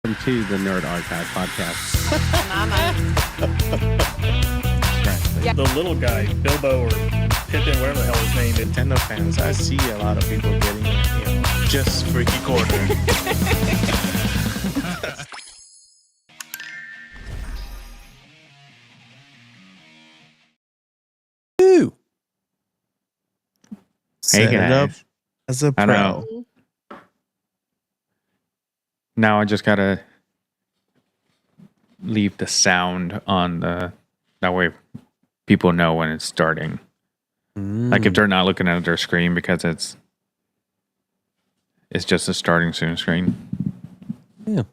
Welcome to the Nerd Archive podcast. The little guy, Bilbo or Pippin, whatever the hell his name is. Nintendo fans, I see a lot of people getting, just freaky corner. Ooh. Hey Set it up guys. as a I pro. know. Now I just gotta leave the sound on that way people know when it's starting. Like if they're not looking at their screen because it's just a starting soon screen. Yeah.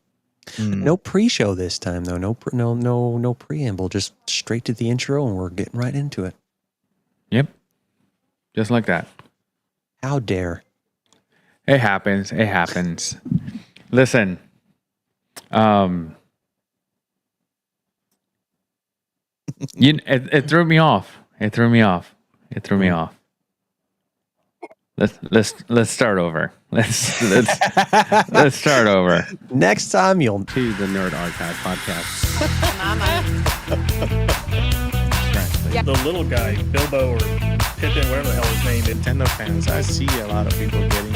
No pre-show this time though. No preamble. Just straight to the intro, and we're getting right into it. Yep. Just like that. How dare? It happens. It happens. Listen. It threw me off. It threw me off. Let's start over. Let's start over. Next time you'll To the Nerd Archive podcast. The little guy, Bilbo or Pippin, whatever the hell his name is. Nintendo fans, I see a lot of people getting,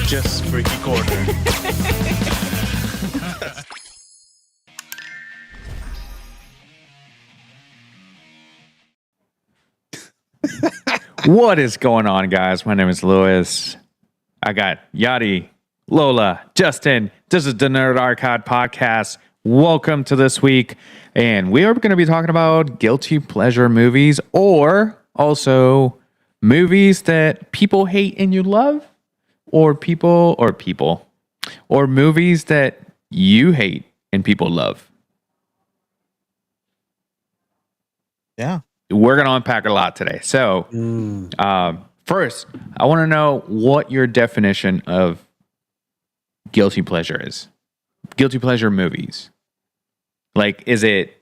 just freaky corner. What is going on, guys? My name is Lewis. I got Yadi, Lola, Justin. This is the Nerd Archive podcast. Welcome to this week. And we are going to be talking about guilty pleasure movies, or also movies that people hate and you love, or movies that you hate and people love. Yeah. We're going to unpack a lot today. So, first, I want to know what your definition of guilty pleasure is. Guilty pleasure movies. Like, is it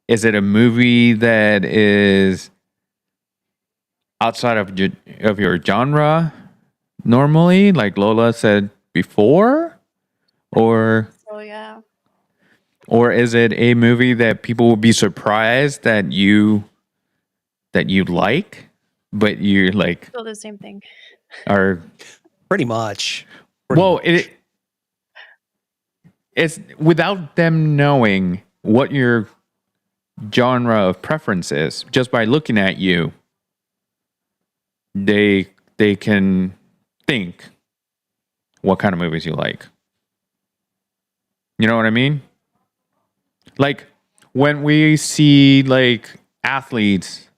a movie that is outside of your genre normally, like Lola said before, or? Oh yeah. Or is it a movie that people will be surprised that you like, but you like Still the same thing. are pretty much. It's without them knowing what your genre of preference is, just by looking at you, they can think what kind of movies you like. You know what I mean? Like when we see like athletes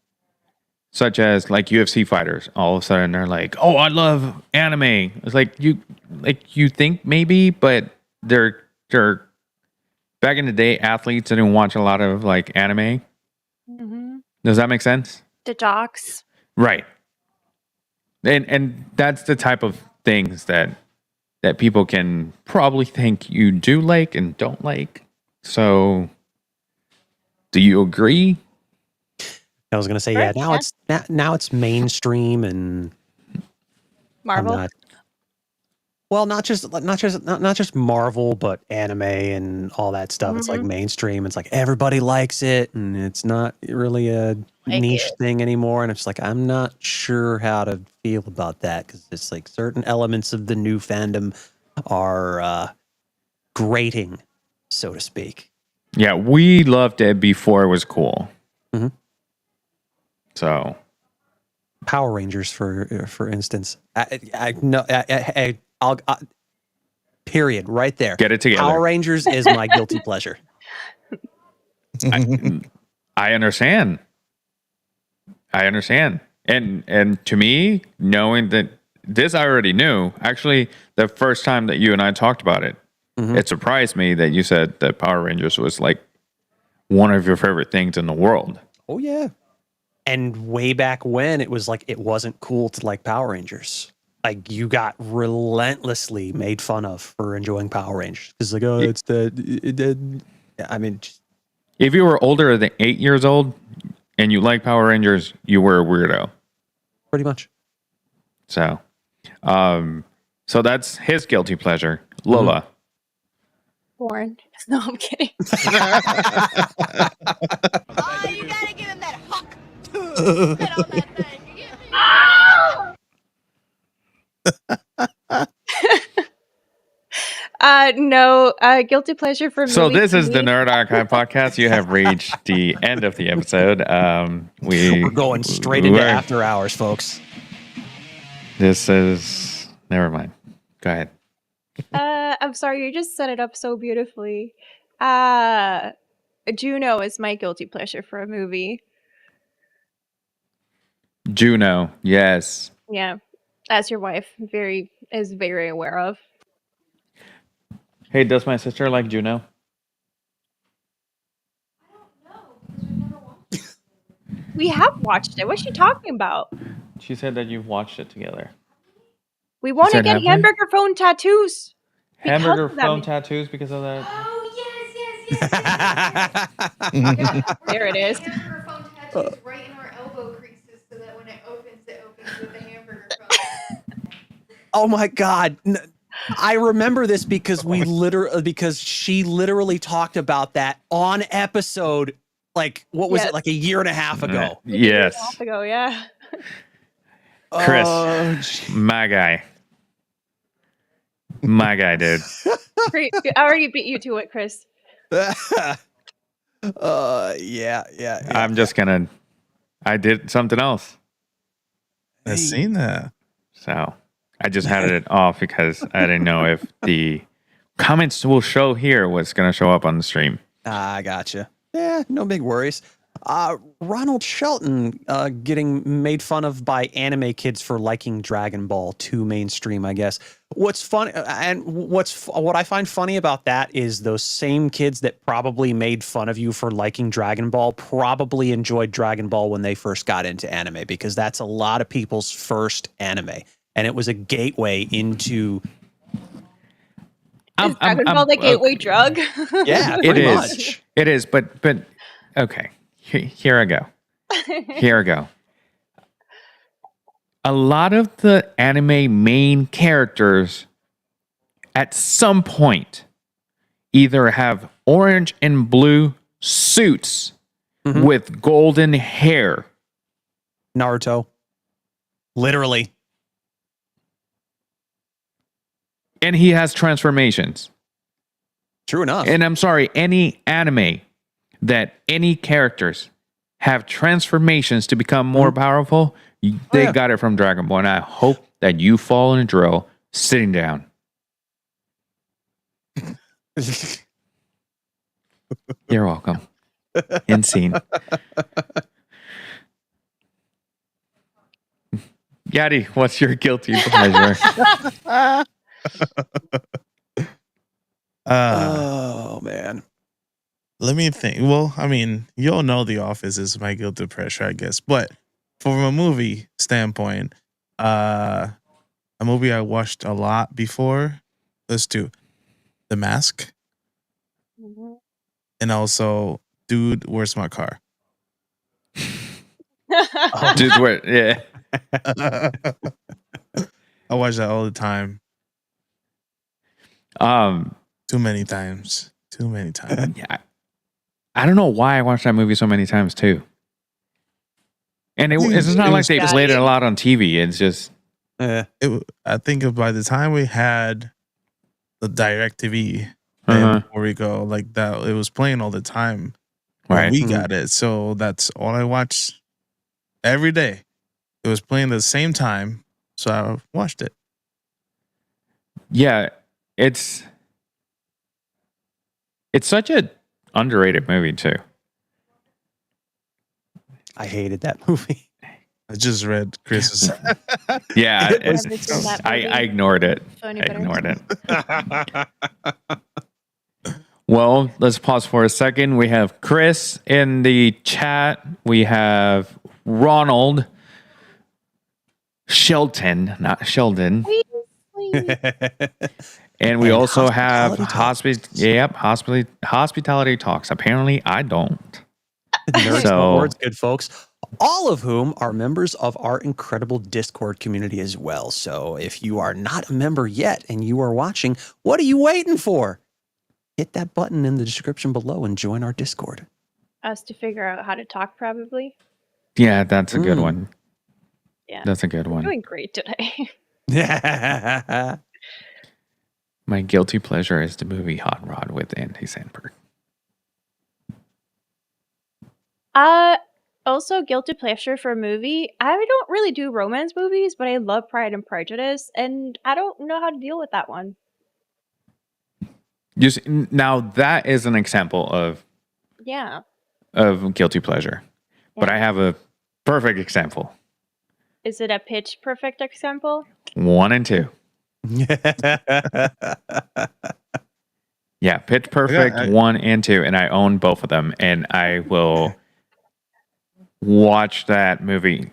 such as like UFC fighters, all of a sudden they're like, "Oh, I love anime." It's like you think maybe, but they're back in the day, athletes didn't watch a lot of like anime. Mm-hmm. Does that make sense? The docs. Right. And that's the type of things that people can probably think you do like and don't like. So, do you agree? I was gonna say, yeah. Now it's mainstream and Marvel. not just Marvel, but anime and all that stuff. It's like mainstream. It's like everybody likes it, and it's not really a niche thing anymore. And it's like I'm not sure how to feel about that, because it's like certain elements of the new fandom are grating, so to speak. Yeah, we loved it before it was cool. Mm-hmm. So, Power Rangers, for instance, I'll period right there. Get it together. Power Rangers is my guilty pleasure. I understand. And to me, knowing that this I already knew. Actually, the first time that you and I talked about it, it surprised me that you said that Power Rangers was like one of your favorite things in the world. Oh yeah. And way back when, it was like it wasn't cool to like Power Rangers. Like you got relentlessly made fun of for enjoying Power Rangers. Because like, oh, it's I mean, if you were older than 8 years old and you like Power Rangers, you were a weirdo. Pretty much. So that's his guilty pleasure. Lola, Born. No, I'm kidding. Oh, you gotta give him that huck. Spit on that thing. No, guilty pleasure for So movie this for is the me. Nerd Archive podcast. You have reached the end of the episode. We're going straight into we're- after hours, folks. This is never mind. Go ahead. I'm sorry, you just set it up so beautifully. Juno is my guilty pleasure for a movie. Juno, yes. Yeah, as your wife is very aware of. Hey, does my sister like Juno? We have watched it. What's she talking about? She said that you've watched it together. We want to said get have we? hamburger phone tattoos. because Hamburger of that phone movie. tattoos because of that. Oh, yes. There it is. Hamburger phone tattoos right in our elbow creases so that when it opens with the hamburger phone. Oh my God. I remember this because because she literally talked about that on episode, like, what was Yes. it, like a year and a half ago? Yes. Off ago, yeah. Chris. Oh, gee. My guy. My guy, dude. Great. I already beat you to it, Chris. Yeah. I'm just gonna. I did something else, I've seen that. so I just had it off because I didn't know if the comments will show here was gonna show up on the stream. I gotcha. Yeah, no big worries. Ronald Shelton getting made fun of by anime kids for liking Dragon Ball too mainstream, I guess. What's funny and what I find funny about that is those same kids that probably made fun of you for liking Dragon Ball probably enjoyed Dragon Ball when they first got into anime, because that's a lot of people's first anime, and it was a gateway into. Is Dragon Ball the gateway drug? Yeah, It pretty is. much. It is, but okay. Here I go. Here I go. A lot of the anime main characters at some point either have orange and blue suits with golden hair. Naruto. Literally. And he has transformations. True enough. And I'm sorry, any anime that any characters have transformations to become more powerful, they got it from Dragon Ball. And I hope that you fall in a drill sitting down. You're welcome. End scene. Yadi, what's your guilty pleasure? Oh man. Let me think. Well, I mean, you all know The Office is my guilty pleasure, I guess. But from a movie standpoint, a movie I watched a lot before, let's do The Mask, and also Dude, Where's My Car? Dude, wait, yeah. I watch that all the time. Too many times. Yeah, I don't know why I watched that movie so many times too. And it's not like they played it a lot on TV. It's just I think by the time we had the DirecTV and before we go like that, it was playing all the time. Right. We got it. So that's all I watched every day. It was playing at the same time. So I watched it. yeah, it's such a underrated movie too. I hated that movie. I just read Chris's. Yeah, Never seen that I movie. ignored it. So any I better? ignored it. Well, let's pause for a second. We have Chris in the chat. We have Ronald Shelton, not Sheldon. And we also have hospitality talks. Apparently, I don't. Nerds So- Awards, good folks. All of whom are members of our incredible Discord community as well. So if you are not a member yet and you are watching, what are you waiting for? hit that button in the description below and join our Discord. Us to figure out how to talk, probably. Yeah, that's a good one. Yeah. That's a good We're one. doing great today. My guilty pleasure is the movie Hot Rod with Andy Samberg. Also, guilty pleasure for a movie. I don't really do romance movies, but I love Pride and Prejudice, and I don't know how to deal with that one. You see, now that is an example of guilty pleasure, but I have a perfect example. Is it a pitch perfect example? 1 and 2. Yeah, Pitch Perfect 1 and 2, and I own both of them, and I will watch that movie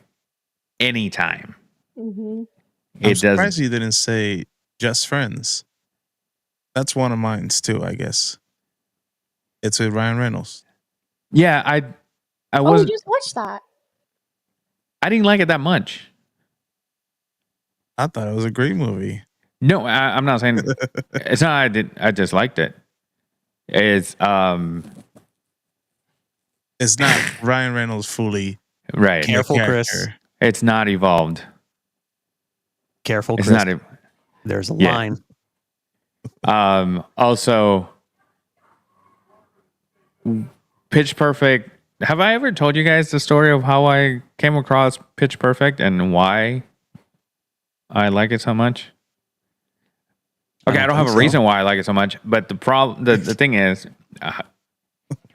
anytime. Mm-hmm. I'm surprised you didn't say Just Friends. That's one of mine too, I guess. It's with Ryan Reynolds. Yeah, I was. Oh, just watch that. I didn't like it that much. I thought it was a great movie. No, I'm not saying it's not. I just liked it. It's not Ryan Reynolds fully. Right. Careful, Chris. It's not evolved. Careful, It's Chris. not. There's a line. Also, Pitch Perfect. Have I ever told you guys the story of how I came across Pitch Perfect and why I like it so much? Okay, I don't have a reason why I like it so much, but the problem, the thing is,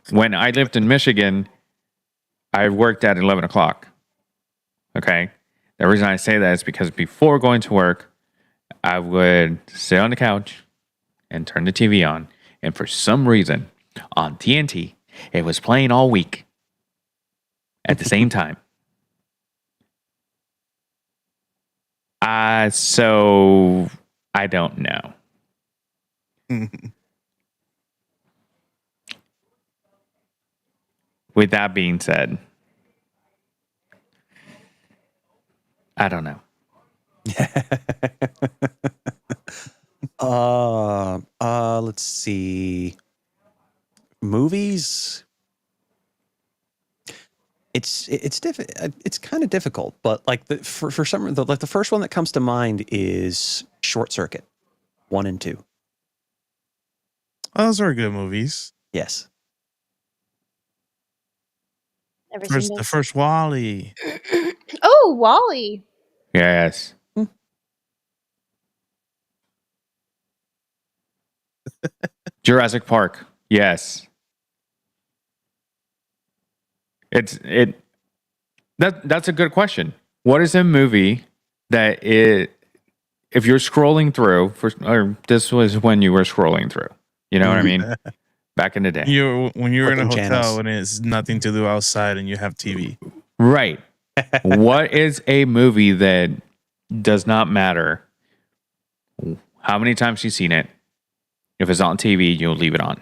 when I lived in Michigan, I worked at 11 o'clock. Okay, the reason I say that is because before going to work, I would sit on the couch and turn the TV on, and for some reason, on TNT, it was playing all week at the same time. So I don't know. With that being said, I don't know. Let's see. Movies. It's kind of difficult, but like for some, like the first one that comes to mind is Short Circuit 1 and 2. Those are good movies. Yes. The first Wall-E. Oh, Wall-E. Yes. Jurassic Park. Yes. That's a good question. What is a movie that if you're scrolling through or this was when you were scrolling through, you know what I mean? Back in the day. When you're in a hotel channels. and it's nothing to do outside and you have TV. Right. What is a movie that does not matter how many times you've seen it? If it's on TV, you'll leave it on.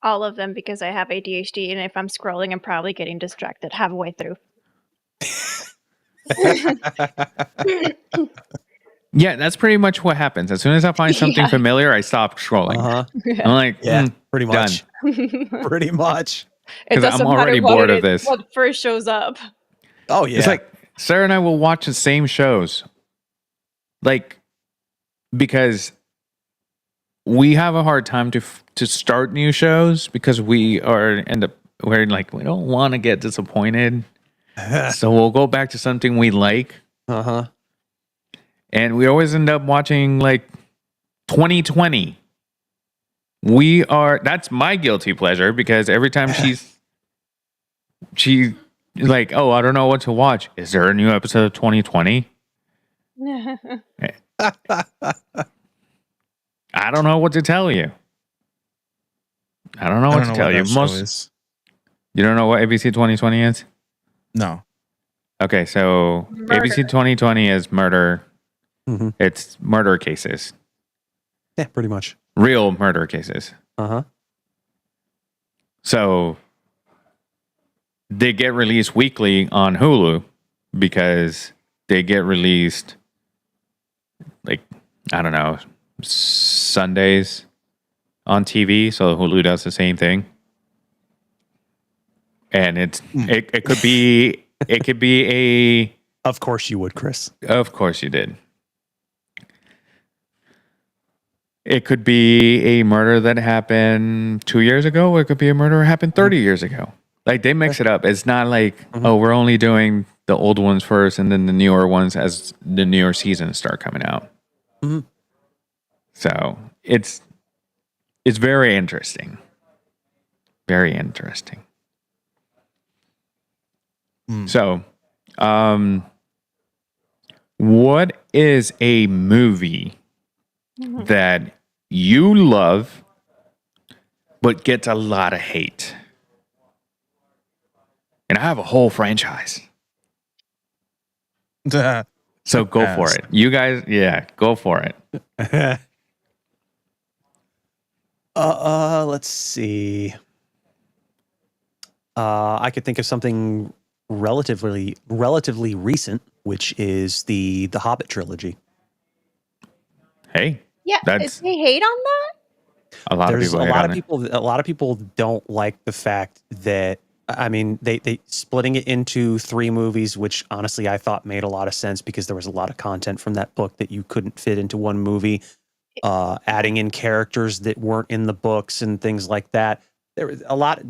All of them, because I have ADHD, and if I'm scrolling, I'm probably getting distracted halfway through. Yeah, that's pretty much what happens. As soon as I find something familiar, I stop scrolling. I'm like, pretty much. Done. Pretty much. It doesn't I'm already matter bored of this. What first shows up. Oh yeah. It's like Sarah and I will watch the same shows, like because we have a hard time to start new shows because we're like we don't want to get disappointed, so we'll go back to something we like. And we always end up watching like 2020. That's my guilty pleasure because every time she's like, oh, I don't know what to watch. Is there a new episode of 2020? I don't know what to tell you. I don't know what to tell you. You don't know what ABC 2020 is? No. Okay, so Murder. ABC 2020 is murder. Mm-hmm. It's murder cases. Yeah, pretty much. Real murder cases. So they get released weekly on Hulu because they get released like, I don't know, Sundays on TV, so Hulu does the same thing. And it could be a. Of course you would, Chris. Of course you did. It could be a murder that happened 2 years ago, or it could be a murder that happened 30 years ago. Like, they mix it up. It's not like, oh, we're only doing the old ones first and then the newer ones as the newer seasons start coming out. Mm-hmm. So it's very interesting. Very interesting. So, what is a movie that you love but gets a lot of hate? And I have a whole franchise. So go for it. You guys, go for it. Let's see. I could think of something relatively recent, which is the Hobbit trilogy. Hey, Yeah, that's they hate on that. a lot There's of people. a lot of people don't like the fact that, I mean, they splitting it into 3 movies, which honestly I thought made a lot of sense because there was a lot of content from that book that you couldn't fit into one movie. Adding in characters that weren't in the books and things like that. There was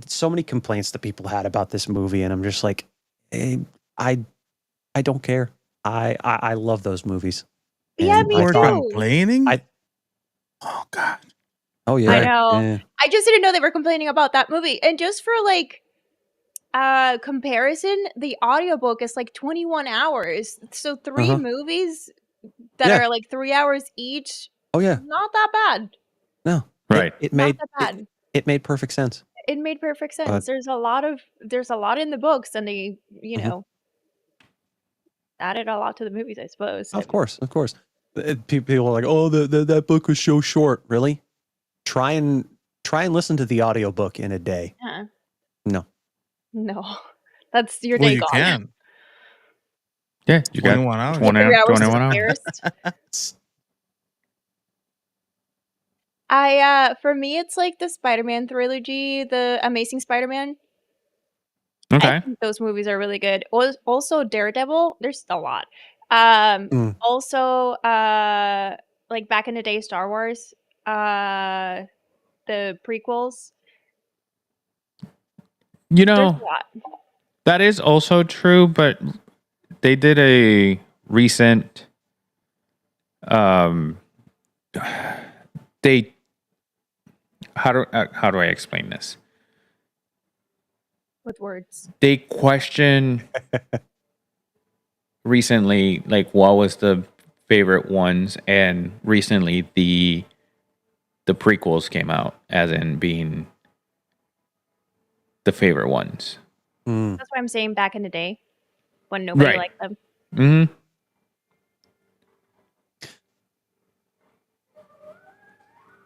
so many complaints that people had about this movie, and I'm just like, hey, I don't care. I love those movies. Yeah, And me People are too. complaining. I- Oh God. Oh yeah, I know. yeah. I just didn't know they were complaining about that movie. And just for like comparison, the audiobook is like 21 hours. So 3 movies that Yeah. are like 3 hours each. Oh yeah. Not that bad. No, Right. It Not made that bad. it made perfect sense. It made perfect sense. There's a lot in the books, and they, know, added a lot to the movies, I suppose. Of course. People are like, oh, that book was so short. Really? Try and listen to the audiobook in a day. Yeah. No. That's your Well, day you gone. can. Yeah, you got 21 hours. 3 hours 21 is hours. embarrassed. For me, it's like the Spider-Man trilogy, the Amazing Spider-Man. Okay. I think those movies are really good. Also, Daredevil. There's a lot. Also, like back in the day, Star Wars. The prequels. You There's know, a lot. that is also true, but they did a recent they how do I explain this? With words. They question recently, like, what was the favorite ones, and recently the prequels came out as in being the favorite ones. That's why I'm saying back in the day when nobody liked them. Mm-hmm.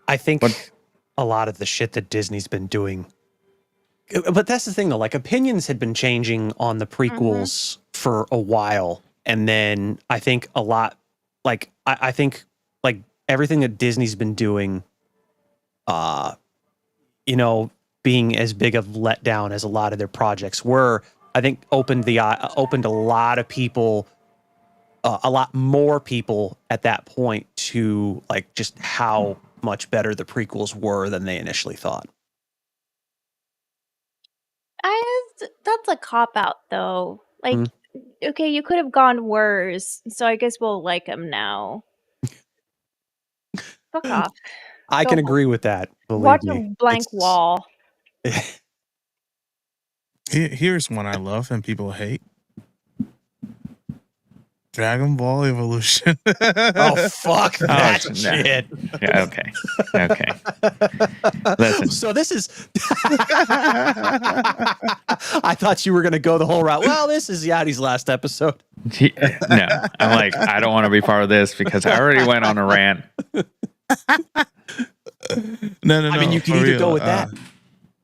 I think a lot of the shit that Disney's been doing, but that's the thing though, like opinions had been changing on the prequels for a while. And then I think a lot, like, I think like everything that Disney's been doing, being as big of letdown as a lot of their projects were, I think opened a lot of people, a lot more people at that point to like just how much better the prequels were than they initially thought. That's a cop out though. Like, okay, you could have gone worse, so I guess we'll like them now. Fuck off. I can agree with that. Believe Watch me. a blank wall. Here's one I love and people hate. Dragon Ball Evolution. Oh, fuck that shit. Yeah, okay. Listen. So this is... I thought you were going to go the whole route. Well, this is Yadi's last episode. No, I'm like, I don't want to be part of this because I already went on a rant. No. I mean, you can either real. go with that.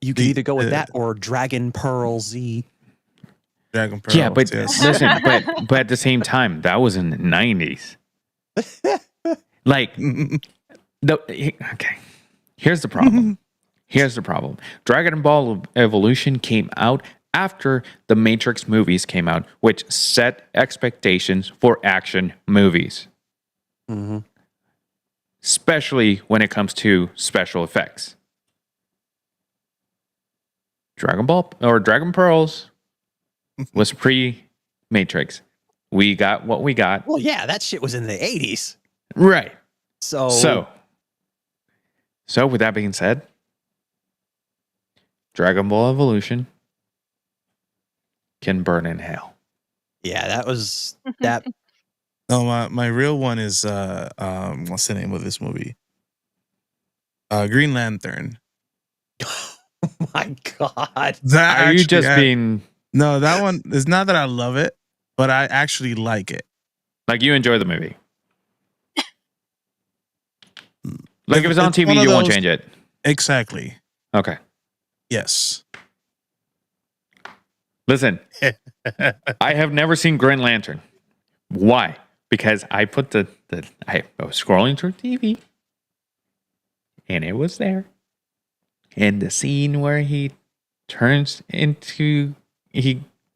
You can either go with that or Dragon Pearl Z. Dragon Pearl. Yeah, but yes. listen, but at the same time, that was in the 90s. Like, okay. Here's the problem. Here's the problem. Dragon Ball Evolution came out after the Matrix movies came out, which set expectations for action movies. Mm-hmm. Especially when it comes to special effects. Dragon Ball or Dragon Pearls was pre-Matrix. We got what we got. Well, yeah, that shit was in the 80s. Right. So with that being said, Dragon Ball Evolution can burn in hell. yeah, that was that. No, my real one is what's the name of this movie? Green Lantern. Oh my God. That Are you actually just had- being No, that one is not that I love it, but I actually like it. like you enjoy the movie? Like if it's on It's TV, one of you won't those- change it. Exactly. Okay. Yes. Listen, I have never seen Green Lantern. Why? Because I put I was scrolling through TV and it was there. And the scene where he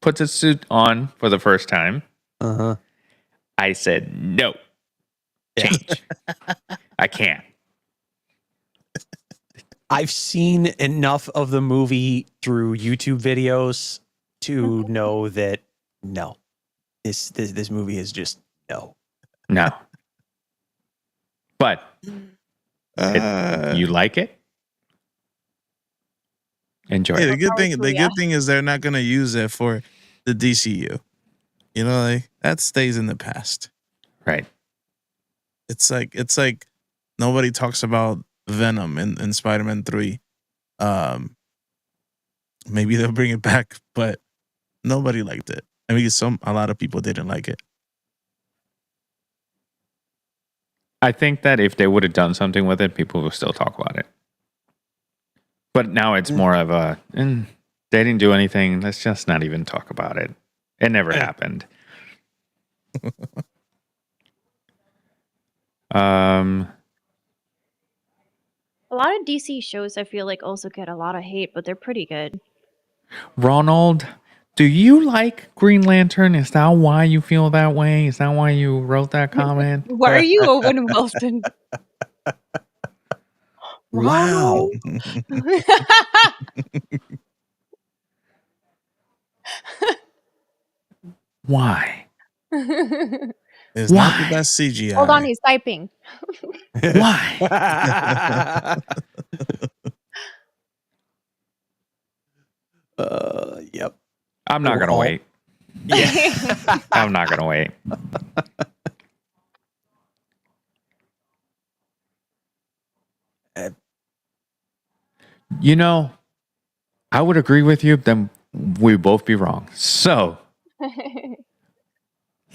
puts a suit on for the first time, Uh-huh. I said, no, change. I can't. I've seen enough of the movie through YouTube videos to know that no, this movie is just no. No. But Uh, you like it? Enjoy yeah, it. the good Yeah. thing is they're not gonna use it for the DCU. You know, like that stays in the past. Right. It's like nobody talks about Venom in Spider-Man 3. Maybe they'll bring it back, but nobody liked it. I mean, a lot of people didn't like it. I think that if they would have done something with it, people would still talk about it. But now it's more of a, they didn't do anything. Let's just not even talk about it. It never happened. A lot of DC shows I feel like also get a lot of hate, but they're pretty good. Ronald, do you like Green Lantern? Is that why you feel that way? Is that why you wrote that comment? Why are you Owen Wilson? Wow. Why? It's not the best CGI. Hold on, he's typing. Why? Yep. I'm not going to Well, wait. I'm not going to wait. You know, I would agree with you, then we'd both be wrong. So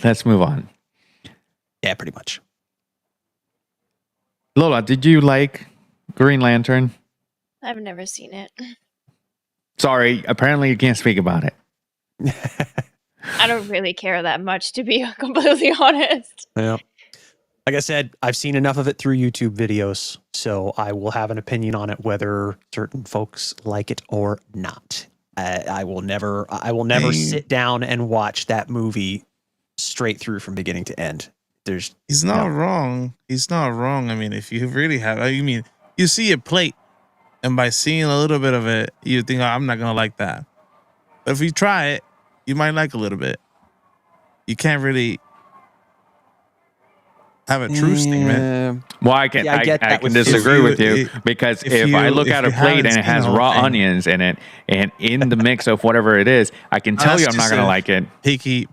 let's move on. Yeah, pretty much. Lola, did you like Green Lantern? I've never seen it. Sorry, apparently you can't speak about it. I don't really care that much, to be completely honest. Yeah. Like I said, I've seen enough of it through YouTube videos, so I will have an opinion on it whether certain folks like it or not. I will never Hey. sit down and watch that movie straight through from beginning to end. He's not wrong. He's not wrong. I mean, if you really have, I mean, you see a plate, and by seeing a little bit of it, you think, oh, I'm not gonna like that. But if you try it, you might like a little bit. You can't really have a true statement. Well, I can Yeah, I get I that can with disagree food. with you because if I look at a if you plate haven't and it seen has the whole raw thing. onions in it, and in the mix of whatever it is, I can tell you I'm not That's going to just like it.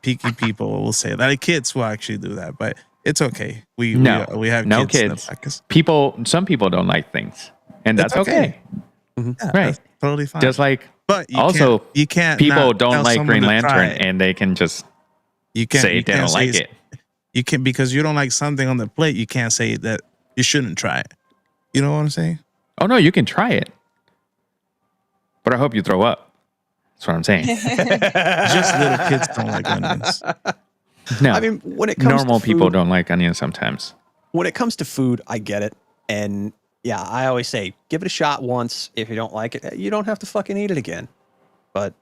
Picky people will say that. Like kids will actually do that, but it's okay. We have no kids. in the kids. podcast. Some people don't like things, and that's It's okay. okay. Yeah, Right. that's totally fine. Just like but also, you can't. people not don't tell like someone Green to try Lantern, it. and they can just You can't say you they can't don't like say- it. You can because you don't like something on the plate. You can't say that you shouldn't try it. You know what I'm saying? Oh no, you can try it, but I hope you throw up. That's what I'm saying. Just little kids don't like onions. No, I mean, when it comes normal to people food, don't like onions sometimes. when it comes to food, I get it. And Yeah, I always say give it a shot once. If you don't like it, you don't have to fucking eat it again. But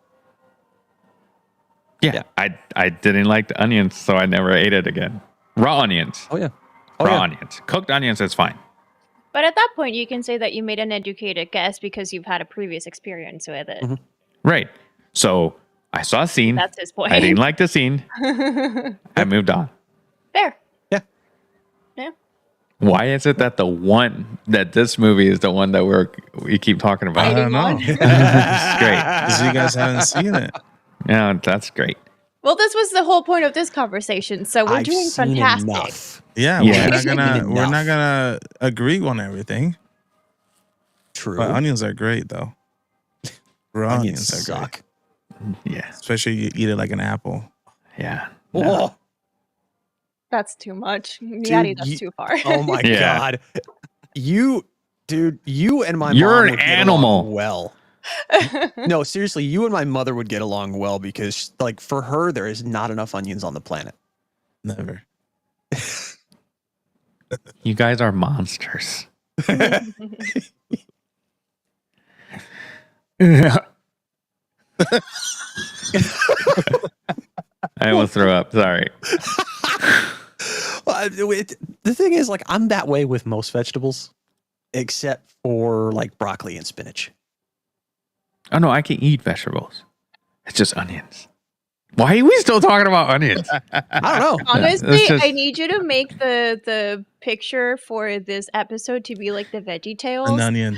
Yeah, I didn't like the onions, so I never ate it again. Raw onions. oh yeah, Raw onions. Cooked onions, that's fine. But at that point, you can say that you made an educated guess because you've had a previous experience with it. Mhm. Right. So I saw a scene. That's his point. I didn't like the scene. I moved on. Fair. Yeah. Yeah. Why is it that this movie is the one that we keep talking I about? don't know. on. It's great. Because you guys haven't seen it. Yeah, that's great. Well, this was the whole point of this conversation, so we're I've doing seen fantastic. enough. Yeah, Yeah. we're not gonna agree on everything. True. But onions are great though. Raw Onions onions are great. suck. Yeah. Especially you eat it like an apple. Yeah. Oh, That's too much. Yadi, that's too far. oh my Yeah. god. You and my You're mom an would get animal. along well. No, seriously, you and my mother would get along well because, like, for her, there is not enough onions on the planet. Never. You guys are monsters. I almost threw up. Sorry. The thing is, like, I'm that way with most vegetables, except for like broccoli and spinach. Oh no, I can eat vegetables. It's just onions. Why are we still talking about onions? I don't know. Honestly, It's just- I need you to make the picture for this episode to be like the Veggie An Tales. onion.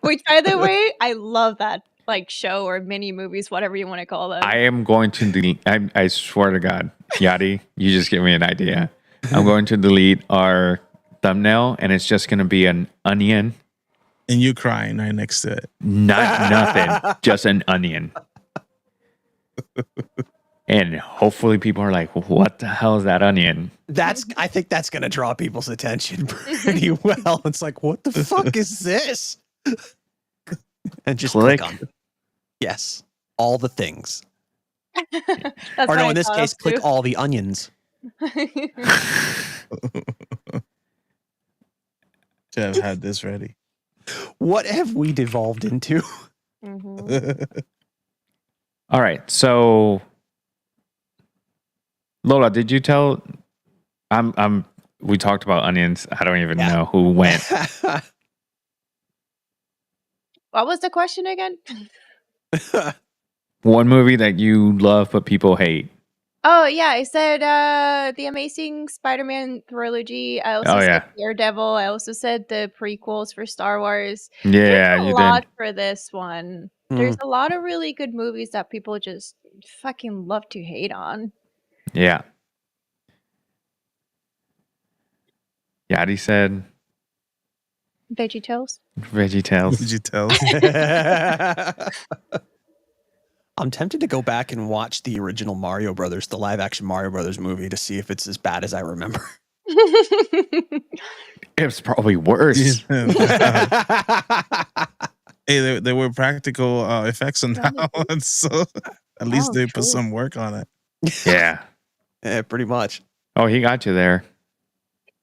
Which, by the way, I love that like show or mini movies, whatever you want to call them. I am going to delete. I swear to God, Yadi, you just give me an idea. I'm going to delete our thumbnail, and it's just going to be an onion. And you crying right next to it. Not nothing, just an onion. And hopefully people are like, what the hell is that onion? I think that's gonna draw people's attention pretty well. It's like, what the fuck is this? And just click on it. Yes, all the things. That's Or what no, I in this thought case, of, click too. all the onions. To have had this ready. What have we devolved into? Mhm. All right. So Lola, did you tell we talked about onions. I don't even know who went. What was the question again? One movie that you love but people hate. Oh yeah, I said the Amazing Spider-Man trilogy. I also said Daredevil. I also said the prequels for Star Wars. Yeah, There's a you lot did. for this one. There's a lot of really good movies that people just fucking love to hate on. Yeah. Yadi said Veggie Tales. Veggie Tales. Did you tell? I'm tempted to go back and watch the original Mario Brothers, the live action Mario Brothers movie, to see if it's as bad as I remember. It's probably worse. Hey, there were practical effects on that one, so at least they put some work on it. Yeah. Yeah, pretty much. Oh, he got you there.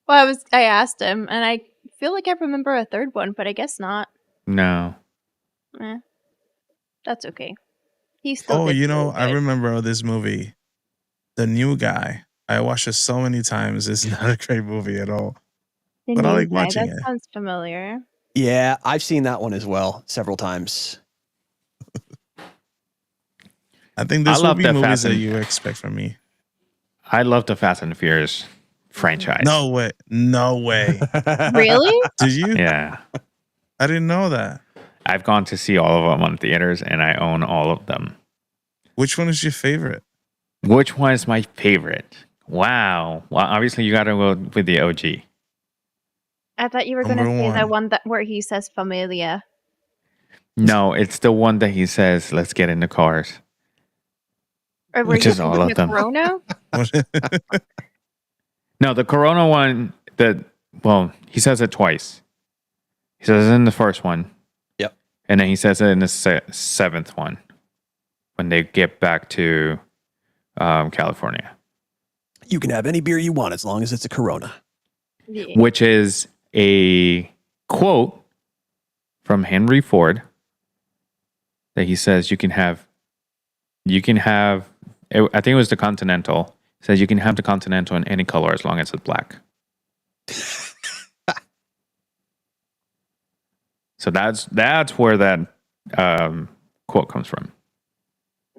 Well, I asked him, and I feel like I remember a third one, but I guess not. No. That's okay. He still. Oh, did you so know, I good. remember this movie, The New Guy. I watched it so many times. It's not a great movie at all. The But I New like Guy, watching that it. sounds familiar. Yeah, I've seen that one as well several times. I think this I will love be the movies Fast that and- you expect from me. I love the Fast and the Furious franchise. No way. No way. Really? Did you? Yeah. I didn't know that. I've gone to see all of them on theaters, and I own all of them. Which one is your favorite? Which one is my favorite? Wow. Well, obviously, you got to go with the OG. I thought you were going to Number say the one. one where he says familia. No, it's the one that he says, let's get in the cars. Or were Which you is all thinking of them. Corona? No, the Corona one, he says it twice. He says it in the first one. Yep. And then he says it in the seventh one when they get back to California. You can have any beer you want as long as it's a Corona. Yeah. which is a quote from Henry Ford that he says you can have, I think it was the Continental. It says you can have the Continental in any color as long as it's black. So that's where that quote comes from.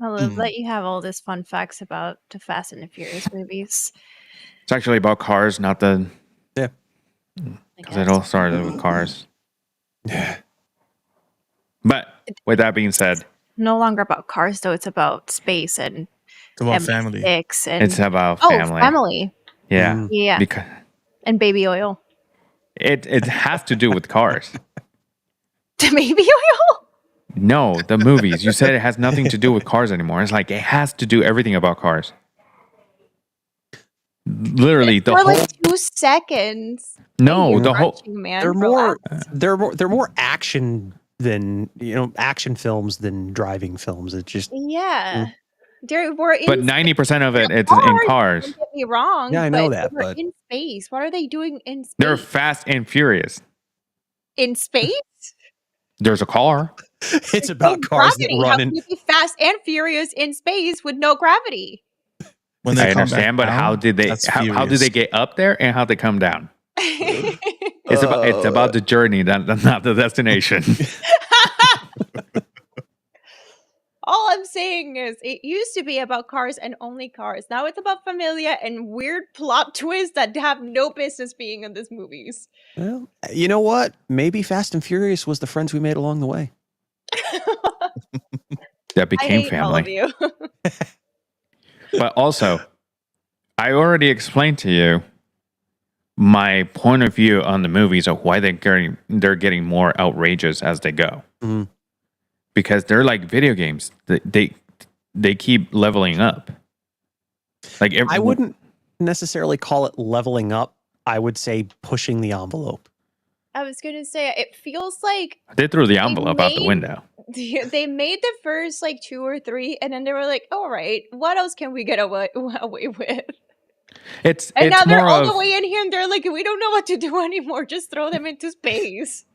I love that you have all these fun facts about the Fast and the Furious movies. It's actually about cars, not the... Yeah. Because it all started with cars. Yeah. But with that being said... No longer about cars, though. It's about space and... It's about family. And, it's about family. Family. Yeah. Yeah. Because and baby oil. It has to do with cars. The baby oil? No, the movies. You said it has nothing to do with cars anymore. It's like it has to do everything about cars. Literally, the for whole... like 2 seconds. No, the whole... Man, they're more action than, action films than driving films. It's just... Yeah. We're in But 90% of it's in cars. Don't get me wrong. Yeah, I know but that, we're but... in space. What are they doing in space? They're fast and furious. In space? There's a car. It's about cars that run How can you be fast and furious in space with no gravity? When they I come understand, back but down, how did they that's how did furious. they get up there and how they come down? It's about the journey, not the destination. All I'm saying is it used to be about cars and only cars. Now it's about familia and weird plot twists that have no business being in these movies. Well, you know what? Maybe Fast and Furious was the friends we made along the way. That I became hate all of family. you. But also, I already explained to you my point of view on the movies of why they're getting more outrageous as they go. Mhm. Because they're like video games. They keep leveling up. Like I wouldn't necessarily call it leveling up. I would say pushing the envelope. I was going to say, it feels like they threw the envelope out the made- window. they made the first like 2 or 3 and then they were like, all right, what else can we get away with? And now they're all the way in here and they're like, we don't know what to do anymore. Just throw them into space.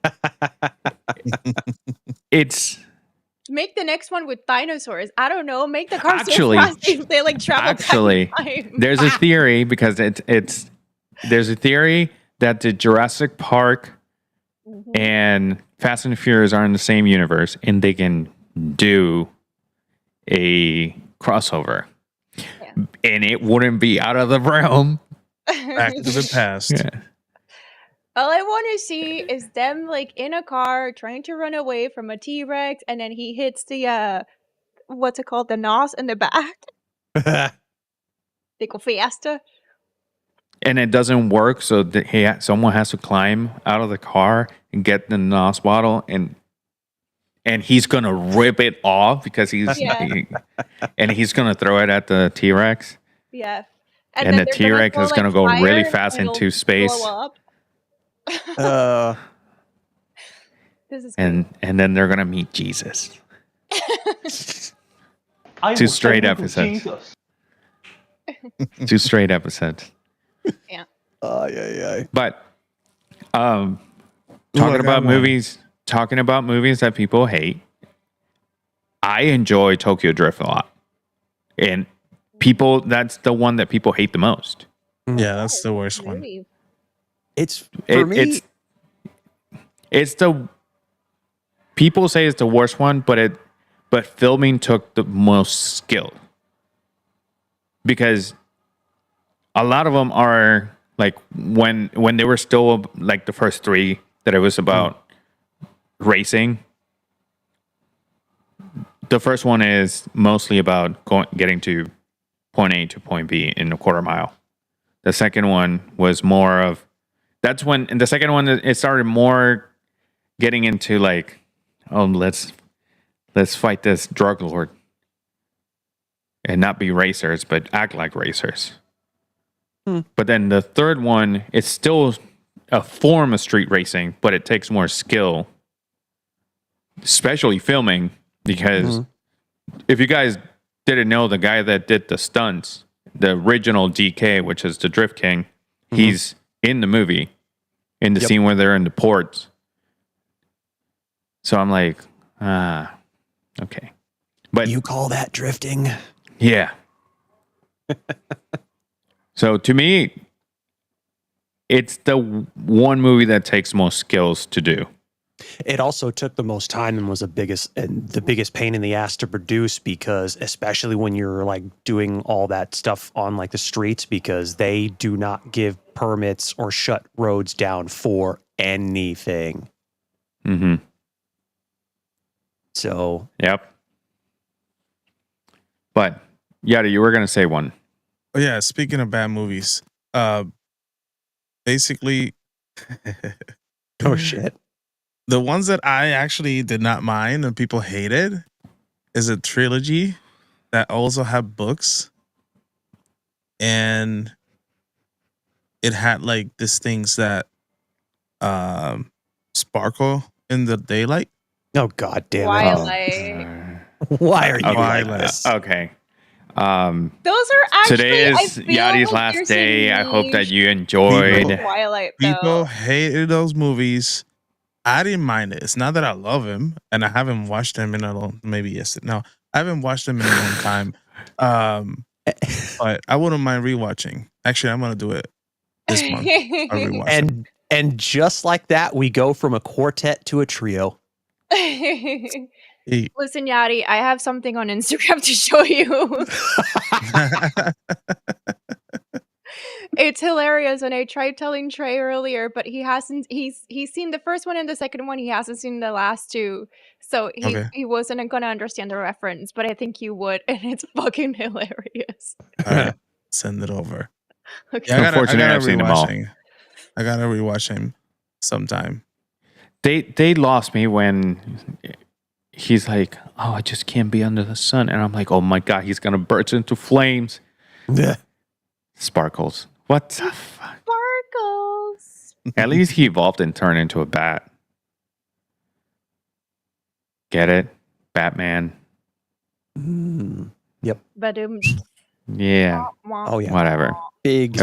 It's... Make the next one with dinosaurs. I don't know. Make the cars Actually- so fast they like travel Actually, back in time. there's a theory because there's a theory that the Jurassic Park and Fast and Furious are in the same universe and they can do a crossover. Yeah. And it wouldn't be out of the realm. Back to the past. Yeah. All I want to see is them like in a car trying to run away from a T-Rex and then he hits the what's it called? The nos in the back. They go faster. And it doesn't work, so that someone has to climb out of the car and get the NOS bottle, and he's gonna rip it off because he's and he's gonna throw it at the T-Rex. Yeah. And the T-Rex is gonna go really fast into space. Blow up. This is And then they're gonna meet Jesus. 2 straight episodes. 2 straight episodes. Yeah. But talking about movies that people hate, I enjoy Tokyo Drift a lot. And that's the one that people hate the most. Yeah, that's the worst one. Movie. It's for me. It's the people say it's the worst one, but filming took the most skill. Because a lot of them are like when they were still like the first 3 that it was about racing. The first one is mostly about getting to point A to point B in a quarter mile. The second one was more of that's when in the second one it started more getting into like, oh, let's fight this drug lord and not be racers but act like racers. But then the third one, it's still a form of street racing, but it takes more skill, especially filming, because if you guys didn't know, the guy that did the stunts, the original DK, which is the Drift King, he's in the movie, in the Yep. scene where they're in the ports. So I'm like, okay. But You call that drifting? yeah. So to me, it's the one movie that takes most skills to do. It also took the most time and was the biggest pain in the ass to produce, because especially when you're like doing all that stuff on like the streets, because they do not give permits or shut roads down for anything. Mm-hmm. So Yep. But Yadi, you were gonna say one. Oh yeah, speaking of bad movies, basically, oh shit. the ones that I actually did not mind and people hated is a trilogy that also have books, and it had like these things that sparkle in the daylight. Oh god damn it. Twilight. Why are you Okay. like this? Okay. Those are actually. Today I is feel Yadi's like last there's a day. I hope that niche you for enjoyed. Twilight, People though. hated those movies. I didn't mind it. It's not that I love him, and I haven't watched him in a long, maybe yesterday. No, I haven't watched him in a long time. But I wouldn't mind rewatching. Actually, I'm gonna do it this month. I'll rewatch him. And just like that, we go from a quartet to a trio. Hey. Listen, Yadi, I have something on Instagram to show you. It's hilarious, and I tried telling Trey earlier, but he hasn't. He's seen the first one and the second one. He hasn't seen the last two, so Okay. he wasn't gonna understand the reference. But I think you would, and it's fucking hilarious. All right, send it over. Okay. Yeah, Unfortunately, I've seen them all. I gotta rewatch him sometime. They lost me when he's like, "Oh, I just can't be under the sun," and I'm like, "Oh my god, he's gonna burst into flames." Yeah. Sparkles. What the fuck? Sparkles. At least he evolved and turned into a bat. Get it? Batman. Yep. Badum. Yeah. Oh yeah. Whatever. Big. It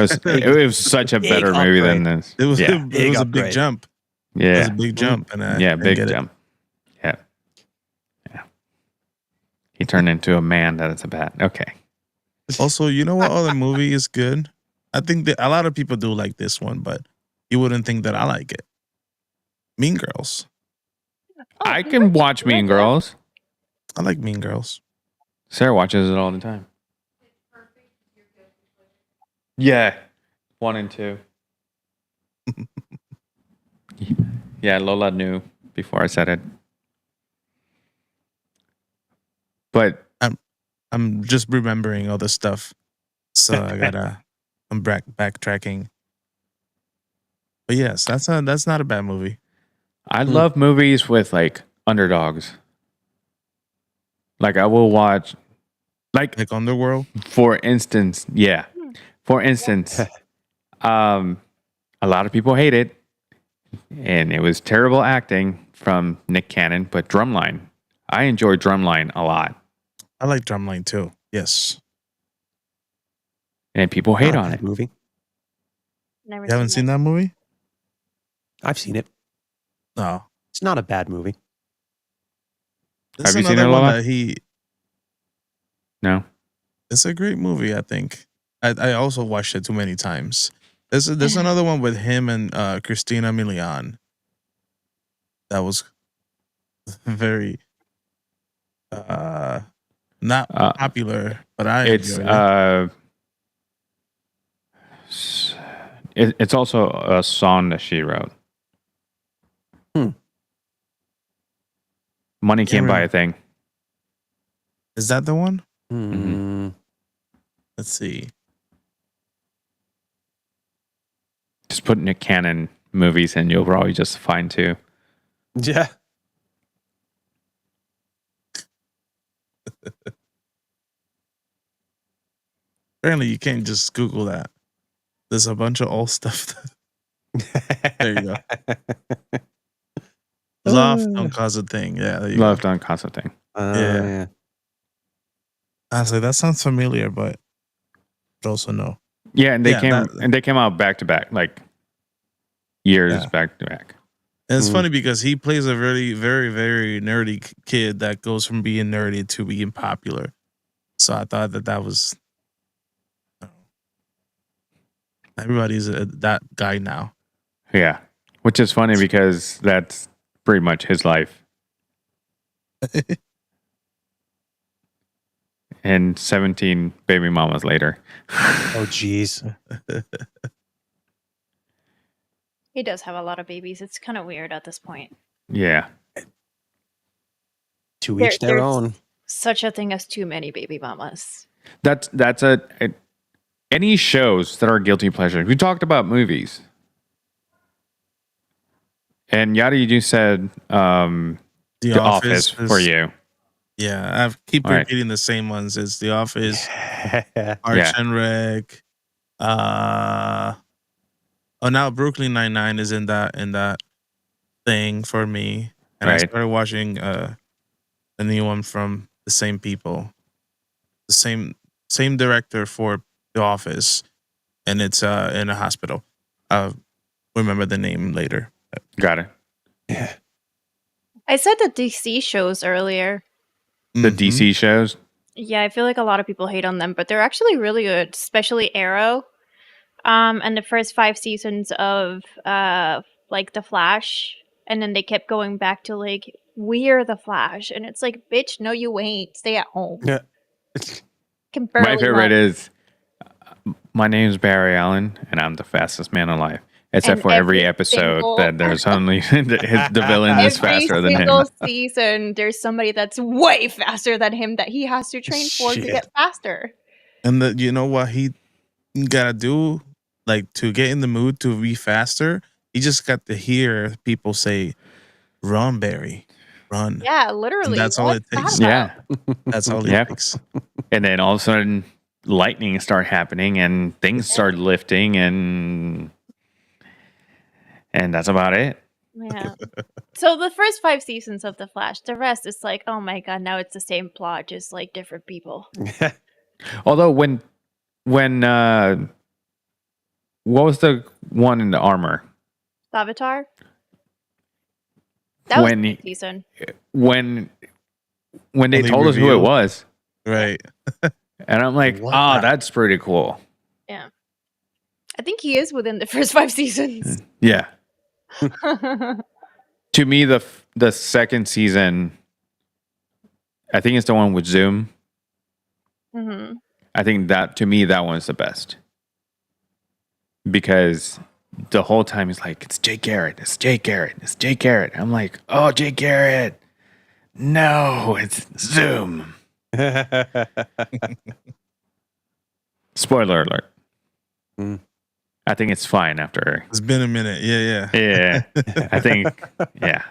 was such a Big better movie than this. It was Yeah. it was a big upgrade. jump. It was Yeah. a big jump, and I Yeah. didn't Big get it. jump. Yeah. Yeah. He turned into a man that is a bat. Okay. Also, you know what other movie is good? I think that a lot of people do like this one, but you wouldn't think that I like it. Mean Girls. I can watch Mean Girls. I like Mean Girls. Sarah watches it all the time. Yeah. 1 and 2. Yeah, Lola knew before I said it. But I'm just remembering all the stuff, so I'm backtracking. But yes, that's not a bad movie. I love movies with like underdogs. Like I will watch like Underworld. for instance, yeah. For instance, a lot of people hate it, and it was terrible acting from Nick Cannon, but Drumline. I enjoy Drumline a lot. I like Drumline too. Yes. And people hate Not a on bad it. movie. Never You haven't seen that movie? I've seen it. No. It's not a bad movie. This Have you is seen another it, one Lola? that No. It's a great movie, I think. I also watched it too many times. There's another one with him and Christina Milian. That was very not popular, but I It's enjoyed it. it's also a song that she wrote. Money can't buy a thing. Is that the one? Mm. Let's see. Just put Nick Cannon movies and you'll probably just find two. Yeah. Apparently, you can't just Google that. There's a bunch of old stuff. There you go. Love don't cause a thing. Yeah, there you Love go. don't cost a thing. Yeah. I was like, that sounds familiar, but also no. Yeah, and they Yeah, came out back to back. Like years Yeah. back to back. And it's Mm. funny because he plays a very, very, very nerdy kid that goes from being nerdy to being popular. So I thought that was everybody's that guy now. Yeah, which is funny because that's pretty much his life. And 17 baby mamas later. Oh, geez. He does have a lot of babies. It's kind of weird at this point. Yeah. To There- each their there's- own. Such a thing as too many baby mamas. That's any shows that are guilty pleasures. We talked about movies. And Yadi, you said The Office for is- you. Yeah, I keep All right. repeating the same ones. It's The Office, Yeah. Arch and Rec. Now Brooklyn Nine-Nine is in that thing for me, and I Right. started watching the new one from the same people, the same director for The Office, and it's in a hospital. I'll remember the name later. Got it. I said the DC shows earlier. The Mhm. DC shows. Yeah, I feel like a lot of people hate on them, but they're actually really good, especially Arrow. And the first 5 seasons of like The Flash, and then they kept going back to like we're The Flash, and it's like, bitch, no, you ain't. Stay at home. Yeah. Can barely My favorite run. is my name's Barry Allen, and I'm the fastest man alive. Except And for every every episode single- that there's only the villain is Every faster than him. single season, there's somebody that's way faster than him that he has to train for to Shit. get faster. And you know what he gotta do, like to get in the mood to be faster. He just got to hear people say, "Run, Barry, run." Yeah, literally. that's all What's it takes. that about? Yeah. That's all it Yep. takes. And then all of a sudden, lightning start happening and things start lifting, and that's about it. Yeah. So the first 5 seasons of The Flash, the rest is like, oh my god, now it's the same plot, just like different people. Although when what was the one in the armor? Avatar? That was When the he- season. When they they told us who it revealed- was, Right. and I'm like, What oh, the- that's pretty cool. I think he is within the first 5 seasons. Yeah. To me, the second season, I think it's the one with Zoom. hmm I think that to me that one's the best because the whole time he's like, it's Jake Garrett, it's Jake Garrett, it's Jake Garrett. I'm like, oh, Jake Garrett. No, it's Zoom. Spoiler alert. Mm. I think it's fine after. It's been a minute. Yeah. Yeah, I think. Yeah.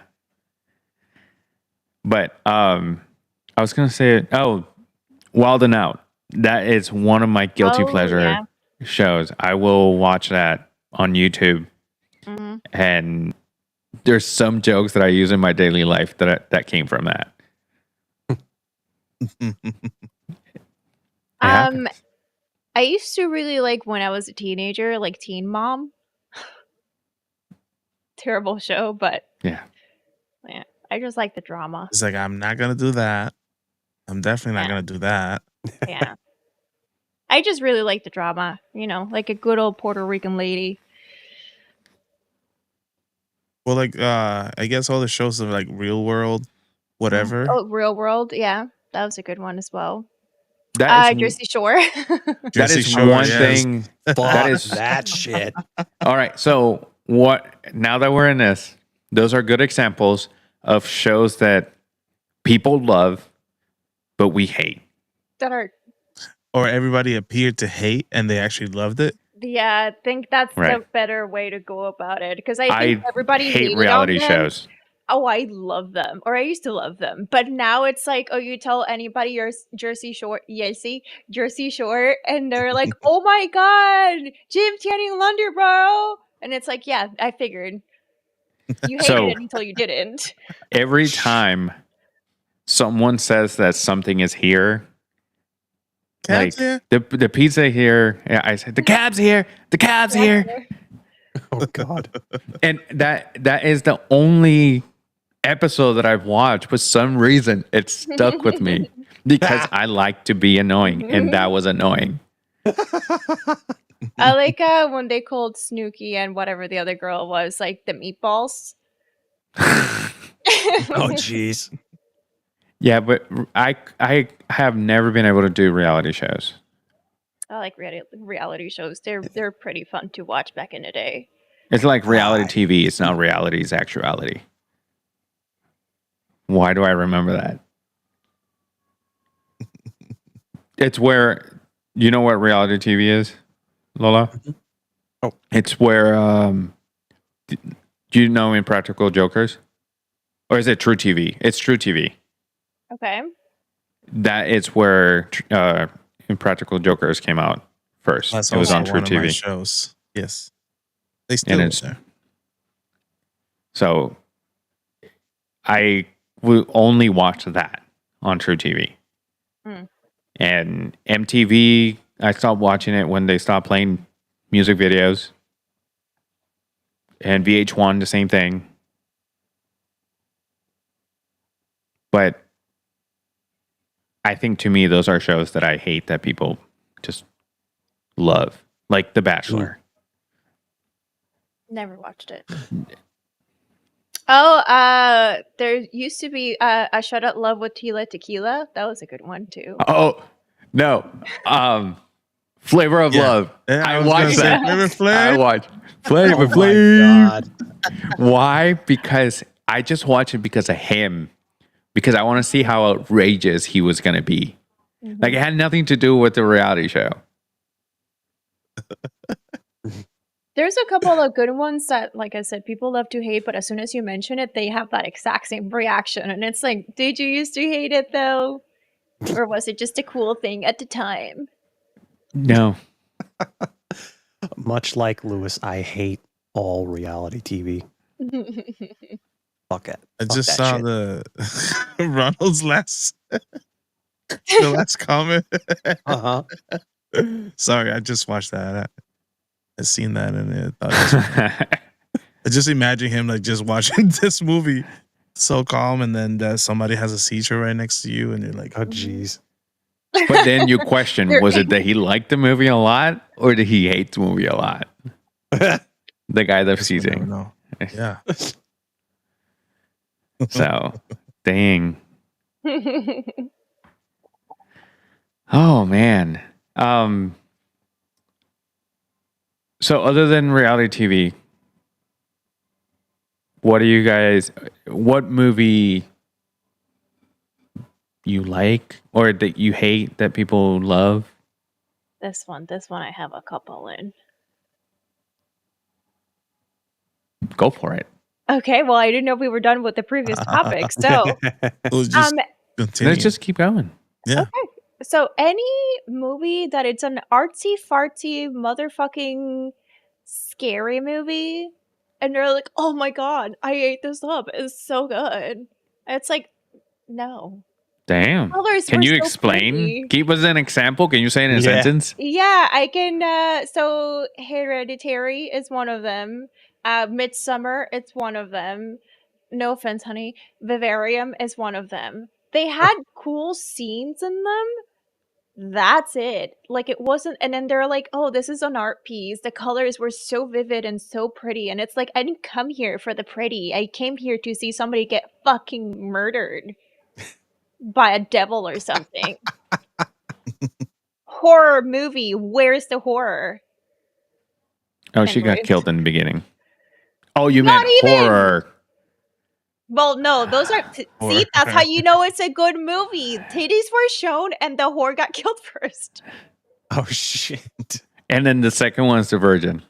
But I was gonna say, Wild and Out. That is one of my guilty Oh, pleasure yeah. shows. I will watch that on YouTube, hmm and there's some jokes that I use in my daily life that came from that. It happens. I used to really like when I was a teenager, like Teen Mom. Terrible show, but Yeah. I just like the drama. It's like, I'm not gonna do that. I'm definitely not Yeah. gonna do that. Yeah. I just really like the drama, like a good old Puerto Rican lady. Well, like I guess all the shows of like Real World, whatever. Oh, Real World, yeah. That was a good one as well. That is Jersey Shore. that Jersey is Shore, one yes. thing. Fuck That is- that shit. All right. So what? Now that we're in this, those are good examples of shows that people love, but we hate. that are Or everybody appeared to hate and they actually loved it. Yeah, I think that's Right. the better way to go about it because I think I everybody hate hated reality on them. shows. Oh, I love them, or I used to love them, but now it's like, oh, you tell anybody you're Jersey Shore, Jersey Shore, and they're like, oh my god, Jim Channing Lunder, bro, and it's like, yeah, I figured. You hated So- it until you didn't. Every time someone says that something is here, Cabs like the pizza here, yeah, I said the cab's here, the cab's here. Oh God. And that is the only episode that I've watched. For some reason, it stuck with me because I like to be annoying, and that was annoying. I like when they called Snooki and whatever the other girl was, like the meatballs. Oh jeez. Yeah, but I have never been able to do reality shows. I like reality shows. They're pretty fun to watch back in the day. It's like reality TV. It's not reality, it's actuality. Why do I remember that? It's where, you know what reality TV is, Lola? Oh. It's where, do you know Impractical Jokers? Or is it True TV? It's True TV. Okay. That is where Impractical Jokers came out first. That's It was also on True one of my TV. shows. Yes, they still it's- there. So I will only watch that on True TV. Hmm. And MTV, I stopped watching it when they stopped playing music videos. And VH1, the same thing. But I think to me, those are shows that I hate that people just love. Like The Bachelor. Never watched it. Oh, there used to be a Shut Up Love with Tila Tequila. That was a good one too. Oh, no. Flavor of Yeah. Love. Yeah, I was gonna watched say that. Flavor Flav. I watched Flavor Oh my Flav. God. Why? Because I just watched it because of him. Because I want to see how outrageous he was going to be. Mhm. Like, it had nothing to do with the reality show. There's a couple of good ones that, like I said, people love to hate, but as soon as you mention it, they have that exact same reaction. And it's like, did you used to hate it though? Or was it just a cool thing at the time? No. Much like Lewis, I hate all reality TV. Fuck it. I Fuck just that saw shit. the Ronald's last the last comment. Uh-huh. Sorry, I just watched that. I seen that and I thought it was, I just imagine him like just watching this movie so calm, and then somebody has a seizure right next to you, and you're like, Oh jeez. But then you question, was it that he liked the movie a lot or did he hate the movie a lot? The guy that's you never seizing. know. Yeah. So, dang. Oh, man. So other than reality TV, what movie you like or that you hate that people love? This one I have a couple in. Go for it. Okay, well, I didn't know if we were done with the previous topic. So, We'll just um, continue. Let's just keep going. Yeah. so any movie that it's an artsy fartsy motherfucking scary movie, and they're like, "Oh my god, I ate this up. It's so good." It's like, no. Damn. Colors Can were you so explain? pretty. Give us an example. Can you say it in a Yeah. sentence? Yeah, I can. So Hereditary is one of them. Midsummer, it's one of them. No offense, honey. Vivarium is one of them. They had cool scenes in them. That's it. Like it wasn't, and then they're like, "Oh, this is an art piece. The colors were so vivid and so pretty." And it's like, I didn't come here for the pretty. I came here to see somebody get fucking murdered by a devil or something. Horror movie. Where's the horror? Oh, she got Anyways. killed in the beginning. Oh, you Not meant even. horror. Well, no, those are. See, that's how you know it's a good movie. Titties were shown, and the whore got killed first. Oh shit. And then the second one's the virgin.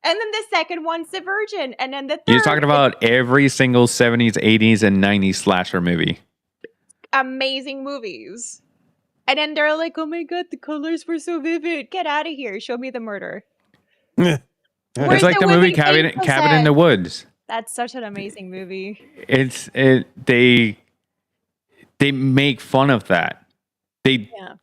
And then the second one's the virgin, and then the third. You're talking about every single 70s, 80s, and 90s slasher movie. amazing movies. And then they're like, "Oh my god, the colors were so vivid. Get out of here. Show me the murder." Where's It's like the movie women Cabin in the Woods. That's such an amazing movie. They make fun of that. They Yeah.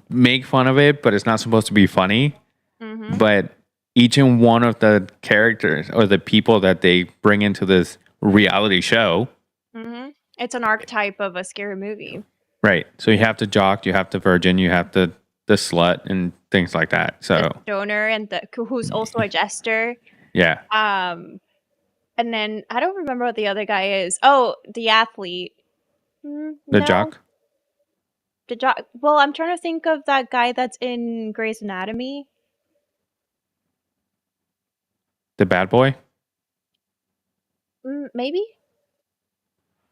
make fun of it, but it's not supposed to be funny. Mhm. But each and one of the characters or the people that they bring into this reality show. Mm-hmm. It's an archetype of a scary movie. Right. So you have the jock, you have the virgin, you have the slut and things like that. So The stoner and who's also a jester. yeah. And then I don't remember what the other guy is. Oh, the athlete. The No. jock? The jock. Well, I'm trying to think of that guy that's in Grey's Anatomy. The bad boy? Maybe?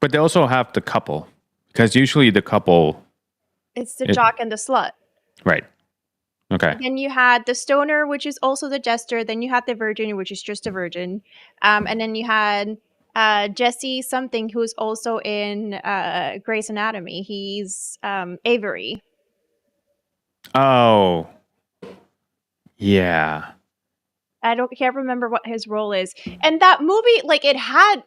But they also have the couple. Because usually the couple. It's the jock and the slut. Right. Okay. Then you had the stoner, which is also the jester. Then you had the virgin, which is just a virgin. And then you had Jesse something, who's also in Grey's Anatomy. He's Avery. Oh. Yeah. Can't remember what his role is. And that movie, like, it had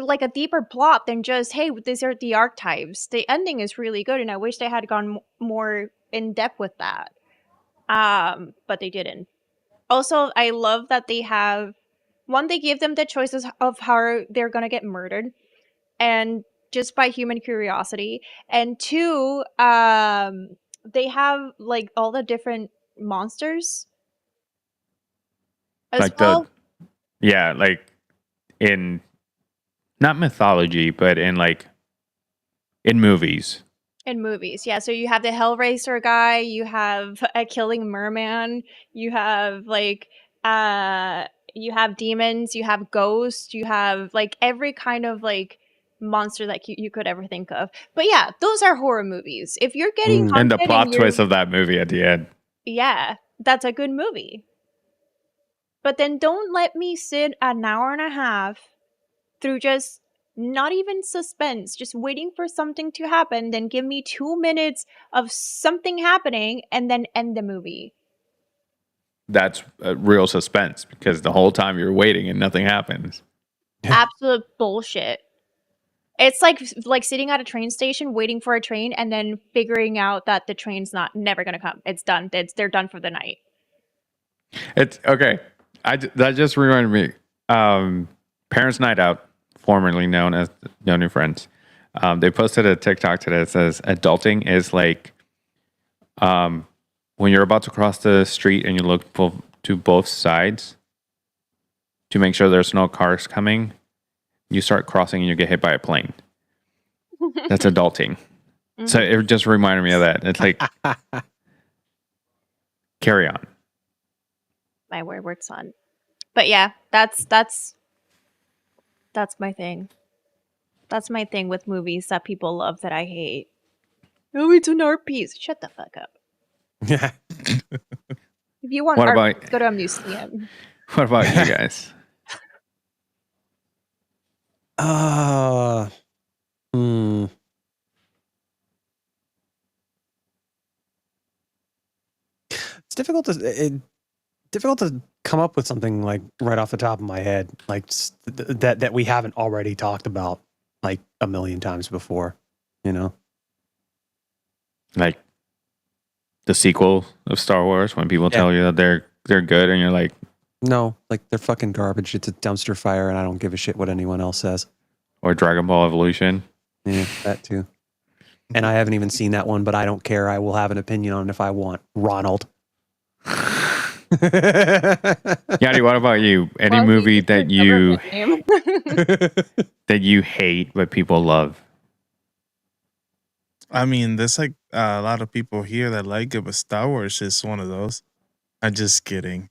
like a deeper plot than just, hey, these are the archetypes. The ending is really good, and I wish they had gone more in depth with that. But they didn't. Also, I love that they have they give them the choices of how they're gonna get murdered, and just by human curiosity. And two, they have like all the different monsters as Like well. like in not mythology, but in movies. In movies, yeah. So you have the Hellraiser guy, you have a killing merman, you have you have demons, you have ghosts, you have like every kind of like monster that you could ever think of. But yeah, those are horror movies. If you're getting And the haunted plot you're- twist of that movie at the end. yeah, that's a good movie. But then don't let me sit an hour and a half through just not even suspense, just waiting for something to happen, then give me 2 minutes of something happening and then end the movie. That's a real suspense because the whole time you're waiting and nothing happens. Absolute bullshit. It's like sitting at a train station waiting for a train and then figuring out that the train's never gonna come. It's done. They're done for the night. It's okay. That just reminded me. Parents' Night Out, formerly known as No New Friends. They posted a TikTok today that says adulting is like when you're about to cross the street and you look to both sides to make sure there's no cars coming. You start crossing and you get hit by a plane. That's adulting. So it just reminded me of that. It's like carry on. My word, son. But yeah, that's my thing. That's my thing with movies that people love that I hate. Oh, it's an art piece. Shut the fuck up. Yeah. If you want What art, about- go to a museum. What about you guys? It's difficult to come up with something like right off the top of my head, like that we haven't already talked about like a million times before, you know? Like the sequel of Star Wars when people tell you that they're good and you're like, No, like they're fucking garbage. It's a dumpster fire and I don't give a shit what anyone else says. or Dragon Ball Evolution. Yeah, that too. And I haven't even seen that one, but I don't care. I will have an opinion on it if I want. Ronald. Yadi, what about you? Any Well, movie he's that the you government name. that you hate but people love? I mean, there's like a lot of people here that like it, but Star Wars is one of those. I'm just kidding.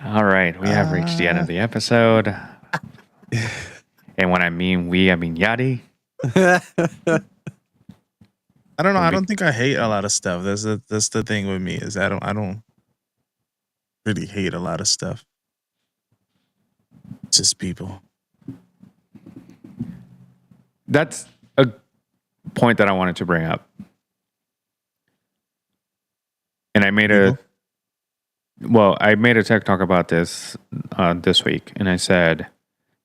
All right, we have reached the end of the episode. And when I mean we, I mean Yadi. I don't know. I don't think I hate a lot of stuff. That's the thing with me is I don't really hate a lot of stuff. It's just people. That's a point that I wanted to bring up. And I made a TikTok about this this week, and I said,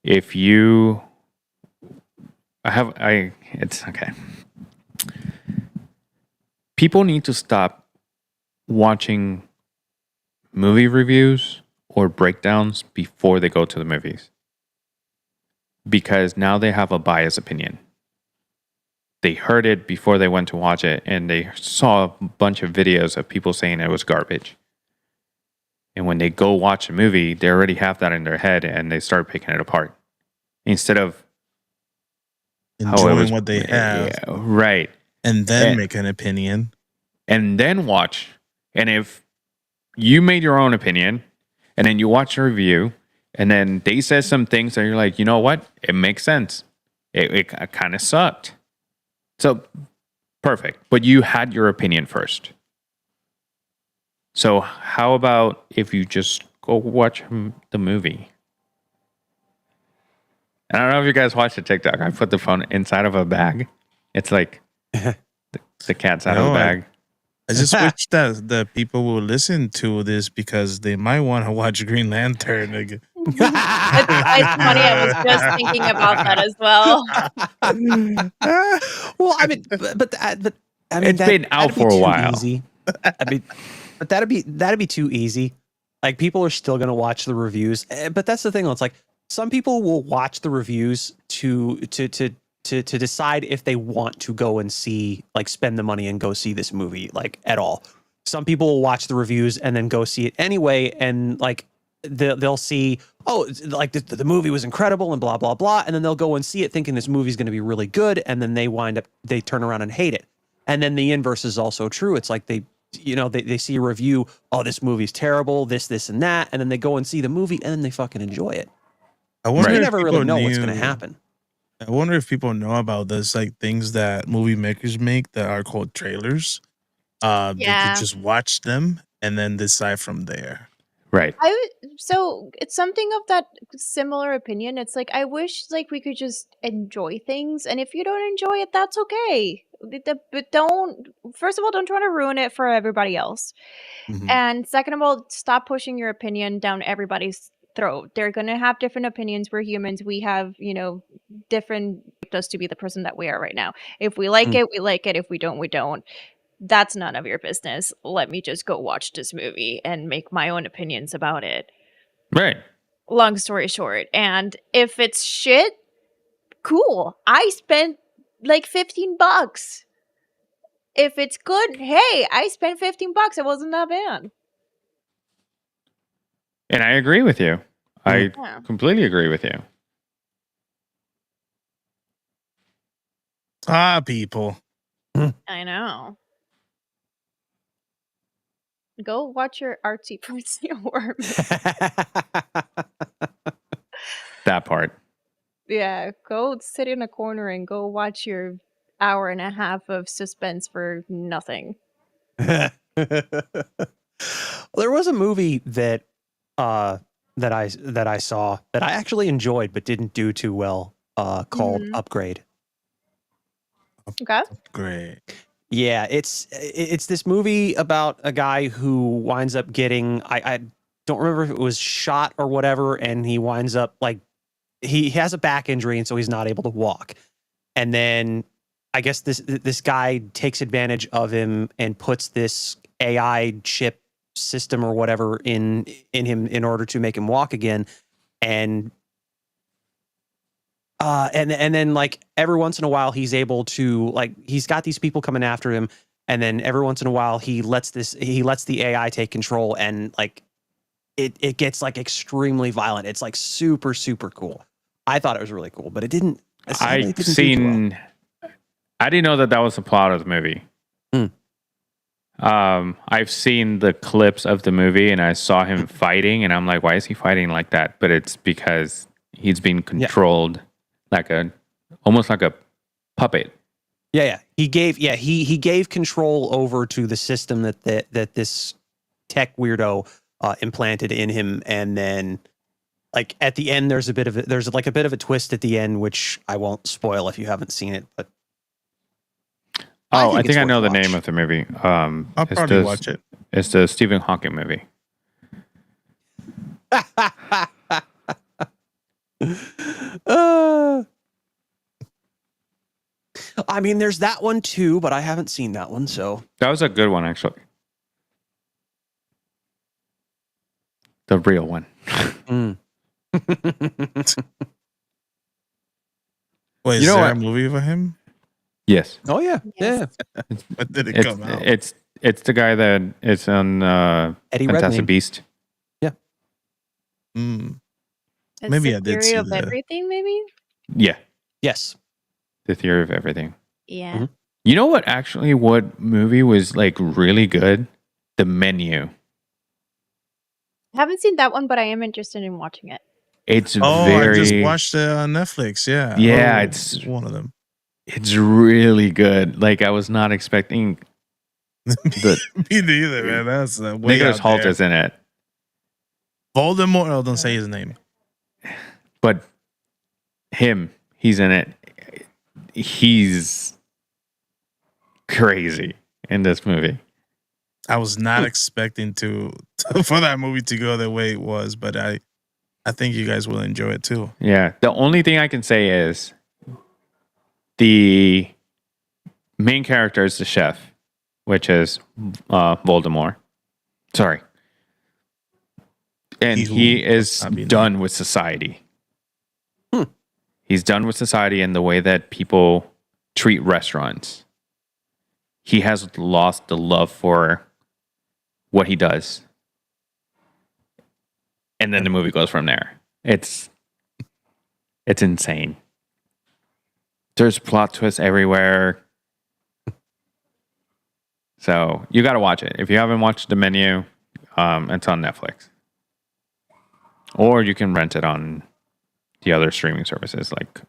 it's okay. people need to stop watching movie reviews or breakdowns before they go to the movies, because now they have a biased opinion. They heard it before they went to watch it, and they saw a bunch of videos of people saying it was garbage. And when they go watch a movie, they already have that in their head, and they start picking it apart instead of Enjoying what they have, yeah, right, and then make an opinion. and then watch. And if you made your own opinion, and then you watch a review, and then they said some things that you're like, you know what? It makes sense. It kind of sucked. So, perfect. But you had your opinion first. So, how about if you just go watch the movie? I don't know if you guys watched the TikTok. I put the phone inside of a bag. It's like the cat's out of the bag. I just wish that the people will listen to this because they might want to watch Green Lantern again. It's funny. I was just thinking about that as well. Well, I mean, but I mean, It's been out for a while. Easy. I mean, but that'd be too easy. Like, people are still gonna watch the reviews, but that's the thing. It's like some people will watch the reviews to decide if they want to go and see, like, spend the money and go see this movie, like, at all. Some people will watch the reviews and then go see it anyway, and like they'll see, oh, like the movie was incredible and blah blah blah, and then they'll go and see it thinking this movie's going to be really good, and then they turn around and hate it. And then the inverse is also true. It's like they see a review, oh, this movie's terrible, this and that, and then they go and see the movie and then they fucking enjoy it. I wonder You if never really people know what's knew- going to happen. I wonder if people know about this, like things that movie makers make that are called trailers. They Yeah. could just watch them and then decide from there. Right. So it's something of that similar opinion. It's like, I wish like we could just enjoy things, and if you don't enjoy it, that's okay. But first of all, don't try to ruin it for everybody else. Mhm. And second of all, stop pushing your opinion down everybody's throat. They're gonna have different opinions. We're humans. We have, different us to be the person that we are right now. If we like it, we like it. If we don't, we don't. That's none of your business. Let me just go watch this movie and make my own opinions about it. Right. Long story short. And if it's shit, cool. I spent like $15. If it's good, hey, I spent $15. It wasn't that bad. And I agree with you. I Yeah. completely agree with you. People. I know. Go watch your artsy fartsy horror movie. That part. Yeah, go sit in a corner and go watch your hour and a half of suspense for nothing. There was a movie that I saw that I actually enjoyed but didn't do too well, called Upgrade. Okay. Great. Yeah, it's this movie about a guy who winds up getting, I don't remember if it was shot or whatever, and he winds up like he has a back injury and so he's not able to walk. And then I guess this guy takes advantage of him and puts this AI chip system or whatever in him in order to make him walk again. And then like every once in a while he's able to, like, he's got these people coming after him, and then every once in a while he lets the AI take control, and like it gets like extremely violent. It's like super, super cool. I thought it was really cool, but it didn't. I didn't know that was the plot of the movie. I've seen the clips of the movie and I saw him fighting, and I'm like, why is he fighting like that? But it's because he's being controlled like almost like a puppet. Yeah. He gave control over to the system that this tech weirdo implanted in him, and then like at the end there's a bit of a twist at the end, which I won't spoil if you haven't seen it, but I think I know the name of the movie. I'll probably watch it. It's the Stephen Hawking movie. I mean, there's that one too, but I haven't seen that one, so. That was a good one, actually. The real one. Mm. Wait, is You know there what? a movie of him? Yes. Oh yeah, Yes. yeah. When did it It's come out? it's the guy that is on Eddie Fantastic Redmayne. Beast. Mm. It's Maybe the I did theory see of that. everything, maybe. Yeah, Yes. The Theory of Everything. Yeah. Mhm. You know what movie was like really good? The Menu. I haven't seen that one, but I am interested in watching it. It's Oh, I just very watched it on Netflix. Yeah. Yeah, Or it's- one of them. it's really good. Like I was not expecting the Me neither, man. That's way Nicholas out Hoult there. is in it, Voldemort. Oh, don't say his name. but he's in it. He's crazy in this movie. I was not expecting to for that movie to go the way it was, but I think you guys will enjoy it too. Yeah. The only thing I can say is the main character is the chef, which is Voldemort. Sorry. And he is not be done with society. Hmm. He's done with society and the way that people treat restaurants. He has lost the love for what he does. And then the movie goes from there. It's insane. There's plot twists everywhere. So you got to watch it. If you haven't watched The Menu, it's on Netflix. Or you can rent it on the other streaming services like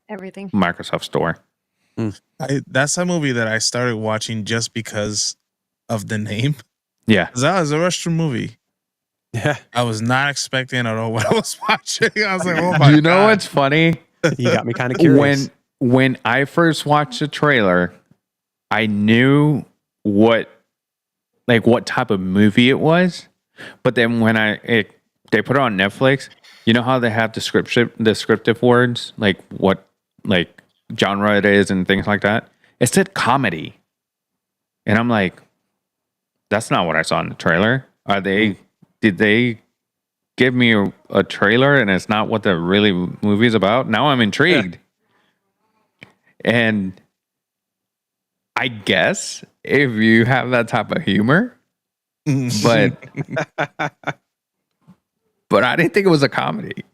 Everything. Microsoft Store. That's a movie that I started watching just because of the name. Yeah. 'Cause that was a Russian movie. Yeah. I was not expecting at all what I was watching. I was like, oh my You know God. what's funny? You got me kind of curious. When I first watched the trailer, I knew what type of movie it was. But then when they put it on Netflix, you know how they have descriptive words, like what like genre it is and things like that? It said comedy. And I'm like, that's not what I saw in the trailer. Did they give me a trailer and it's not what the really movie is about? Now I'm intrigued. And I guess if you have that type of humor, but I didn't think it was a comedy.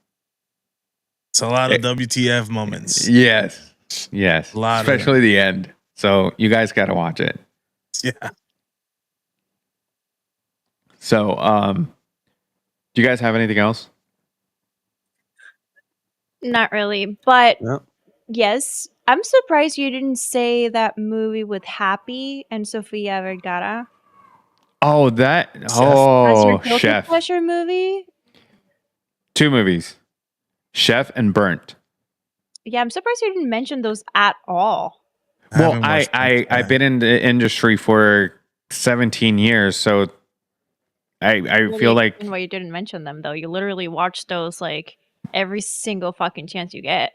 It's a lot of WTF moments. Yes. A lot of Especially the end. So you guys got to watch it. Yeah. So, do you guys have anything else? Not really, but No. yes, I'm surprised you didn't say that movie with Happy and Sofia Vergara. Oh, that. As your Oh, guilty Chef. pleasure movie. 2 movies, Chef and Burnt. Yeah, I'm surprised you didn't mention those at all. Well, haven't watched it. I've been in the industry for 17 years, so I Really feel like explain why you didn't mention them though. You literally watch those like every single fucking chance you get.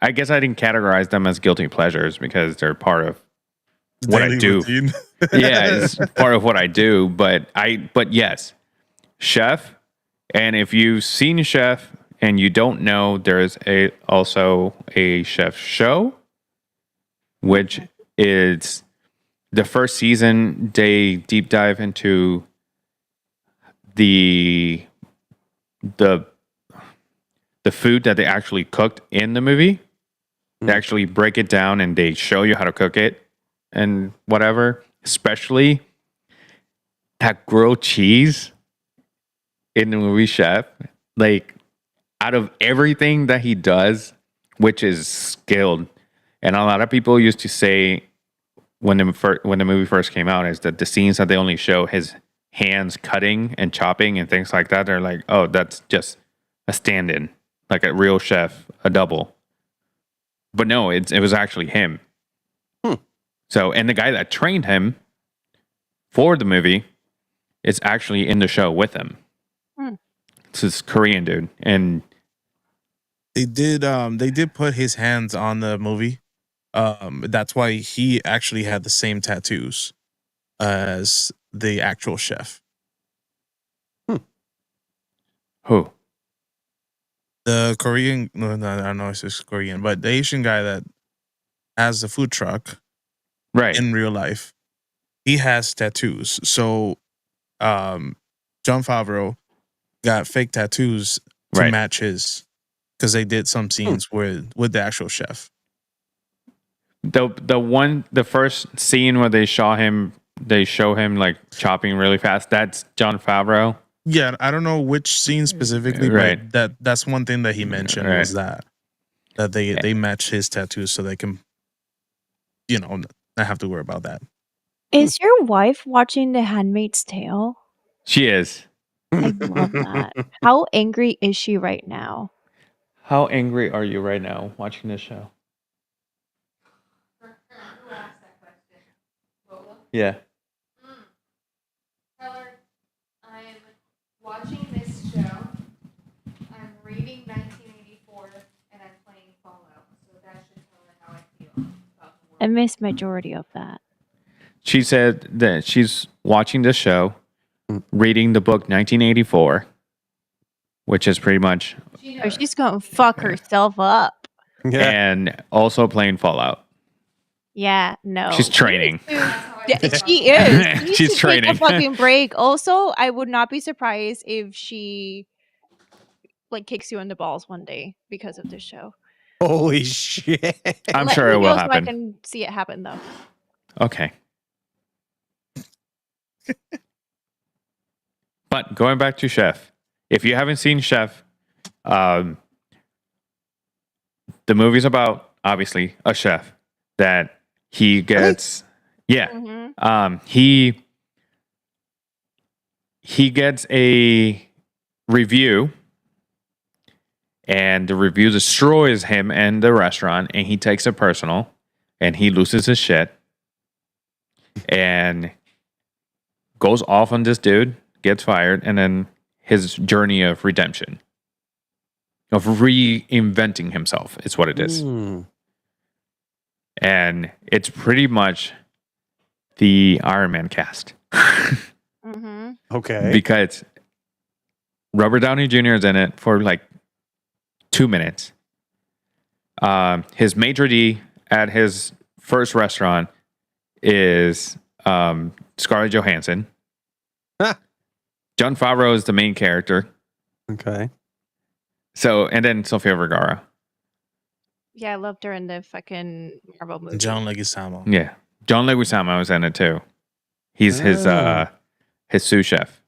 I guess I didn't categorize them as guilty pleasures because they're part of what I Daily do. routine. Yeah, it's part of what I do. But yes, Chef. And if you've seen Chef and you don't know, there's also a Chef show, which is the first season. They deep dive into the food that they actually cooked in the movie. They actually break it down and they show you how to cook it and whatever. Especially that grilled cheese in the movie Chef. Like, out of everything that he does, which is skilled, and a lot of people used to say when the movie first came out is that the scenes that they only show his hands cutting and chopping and things like that, they're like, oh, that's just a stand-in, like a real chef, a double. But no, it was actually him. So, and the guy that trained him for the movie is actually in the show with him. It's this Korean dude, and They did put his hands on the movie. That's why he actually had the same tattoos as the actual chef. Who? The Korean, no, I don't know if it's Korean, but the Asian guy that has the food truck Right. in real life, he has tattoos. So, John Favreau got fake tattoos to Right. match his, because they did some scenes with the actual chef. The first scene where they show him like chopping really fast. That's John Favreau. Yeah, I don't know which scene specifically, Right. but that's one thing that he mentioned Right. was that they match his tattoos so they can, not have to worry about that. Is your wife watching The Handmaid's Tale? She is. I love that. How angry is she right now? How angry are you right now watching this show? Who asked that question? Lola? Yeah. Tell her I'm watching this show. I'm reading 1984, and I'm playing Fallout. So that should tell her how I feel about the I world. missed majority of that. She said that she's watching this show, reading the book 1984, which is pretty much, She Oh, knows. she's gonna fuck herself up. Yeah. and also playing Fallout. Yeah, no. She's training. Yeah, That's how I she is. She needs She's to training. Take a fucking break. Also, I would not be surprised if she kicks you in the balls one day because of this show. Holy shit. I'm Let sure me it will know so I happen. can see it happen though. Okay. But going back to Chef, if you haven't seen Chef, the movie's about obviously a chef that he gets. Yeah. Mm-hmm. He gets a review, and the review destroys him and the restaurant, and he takes it personal, and he loses his shit, and goes off on this dude, gets fired, and then his journey of redemption, of reinventing himself, is what it is. And it's pretty much the Iron Man cast. Mm-hmm. Okay. Because Robert Downey Jr. is in it for like 2 minutes. His maitre d' at his first restaurant is Scarlett Johansson. Ah. John Favreau is the main character. Okay. So, and then Sofia Vergara. Yeah, I loved her in the fucking Marvel movie. John Leguizamo. Yeah, John Leguizamo was in it too. He's his sous chef.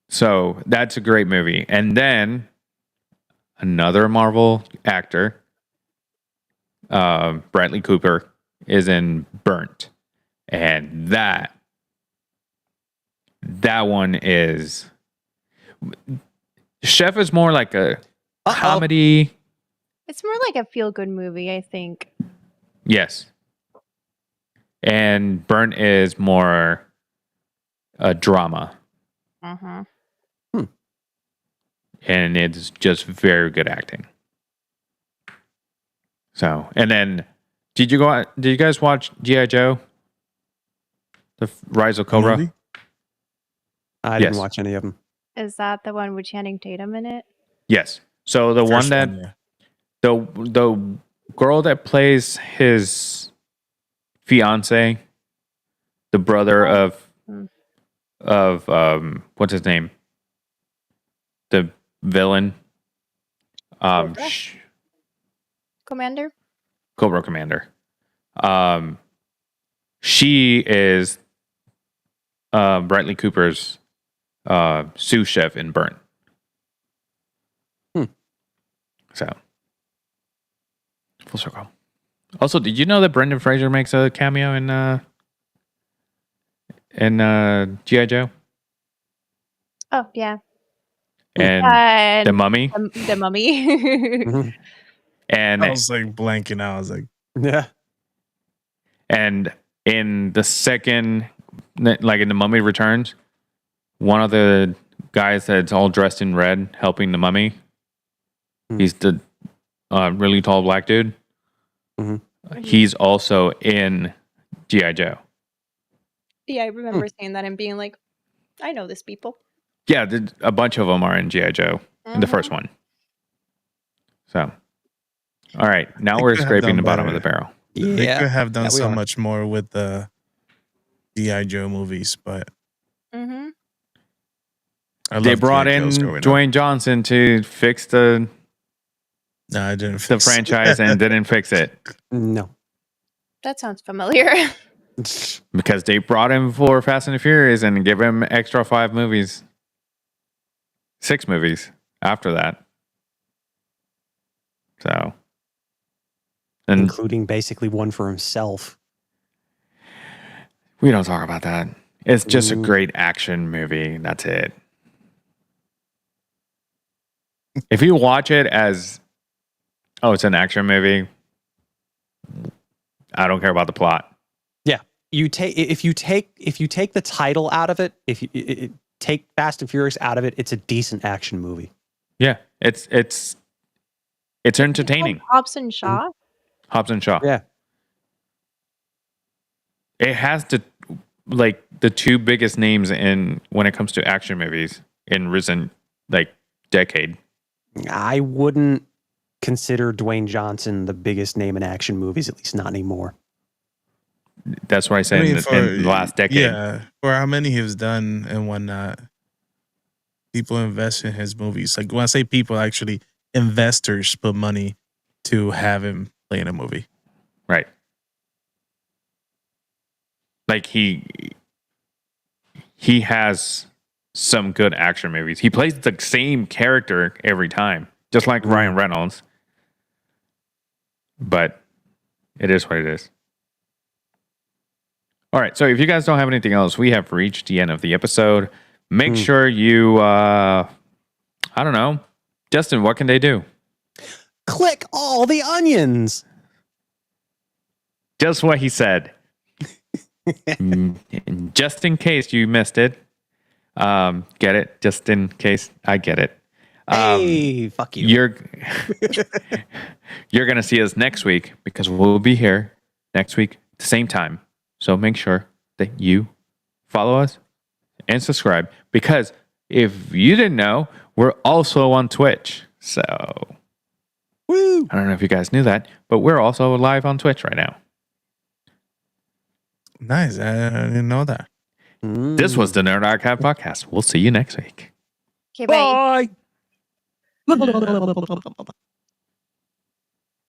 So that's a great movie. And then another Marvel actor, Bradley Cooper, is in Burnt, and that one is. Chef is more like a comedy. It's more like a feel-good movie, I think. Yes. And Burnt is more a drama. Uh-huh. And it's just very good acting. So, and then did you guys watch G.I. Joe? The Rise of Cobra? Movie? I didn't Yes. watch any of them. Is that the one with Channing Tatum in it? Yes. So the First one that yeah. the girl that plays his fiance, the brother of what's his name? The villain. Cobra? Commander? Cobra Commander. She is Bradley Cooper's sous chef in Burnt. So, full circle. Also, did you know that Brendan Fraser makes a cameo in G.I. Joe? Oh, yeah. And The Mummy? The Mummy. And I was like blanking out. I was like, Yeah. And in the second, like in The Mummy Returns, one of the guys that's all dressed in red helping the mummy He's the really tall black dude. Mhm. He's also in G.I. Joe. Yeah, I remember seeing that and being like, I know this people. Yeah, a bunch of them are in G.I. Joe in the Mhm. first one. So, all right. Now They we're could have scraping done the bottom of the better. barrel. They Yeah. could have done Yeah, we so are. much more with the G.I. Joe movies, but Mm-hmm. I They love brought G.I. Joes in growing up. Dwayne Johnson to fix the No, I didn't the fix it. franchise and didn't fix it No. That sounds familiar. because they brought him for Fast and the Furious and give him extra 5 movies, 6 movies after that. So, and Including basically one for himself. we don't talk about that. It's just a Mm. great action movie. That's it. If you watch it as, oh, it's an action movie, I don't care about the plot. Yeah. If you take the title out of it, if you take Fast and Furious out of it, it's a decent action movie. Yeah, it's entertaining. Hobbs and Shaw. Hobbs and Shaw. Yeah. It has the 2 biggest names in when it comes to action movies in recent decade. I wouldn't consider Dwayne Johnson the biggest name in action movies, at least not anymore. That's what I said in the last decade. Yeah, for how many he's done and whatnot, people invest in his movies. Like when I say people, actually investors put money to have him play in a movie. Right. Like he has some good action movies. He plays the same character every time, just like Ryan Reynolds. But it is what it is. All right. So if you guys don't have anything else, we have reached the end of the episode. Make sure you, I don't know. Justin, what can they do? Click all the onions. Just what he said. Just in case you missed it. Get it? Just in case I get it. Hey, fuck you. You're going to see us next week because we'll be here next week at the same time. So make sure that you follow us and subscribe because if you didn't know, we're also on Twitch. So Woo! I don't know if you guys knew that, but we're also live on Twitch right now. Nice. I didn't know that. This was the Nerd Archive Podcast. We'll see you next week. Okay, bye. Bye.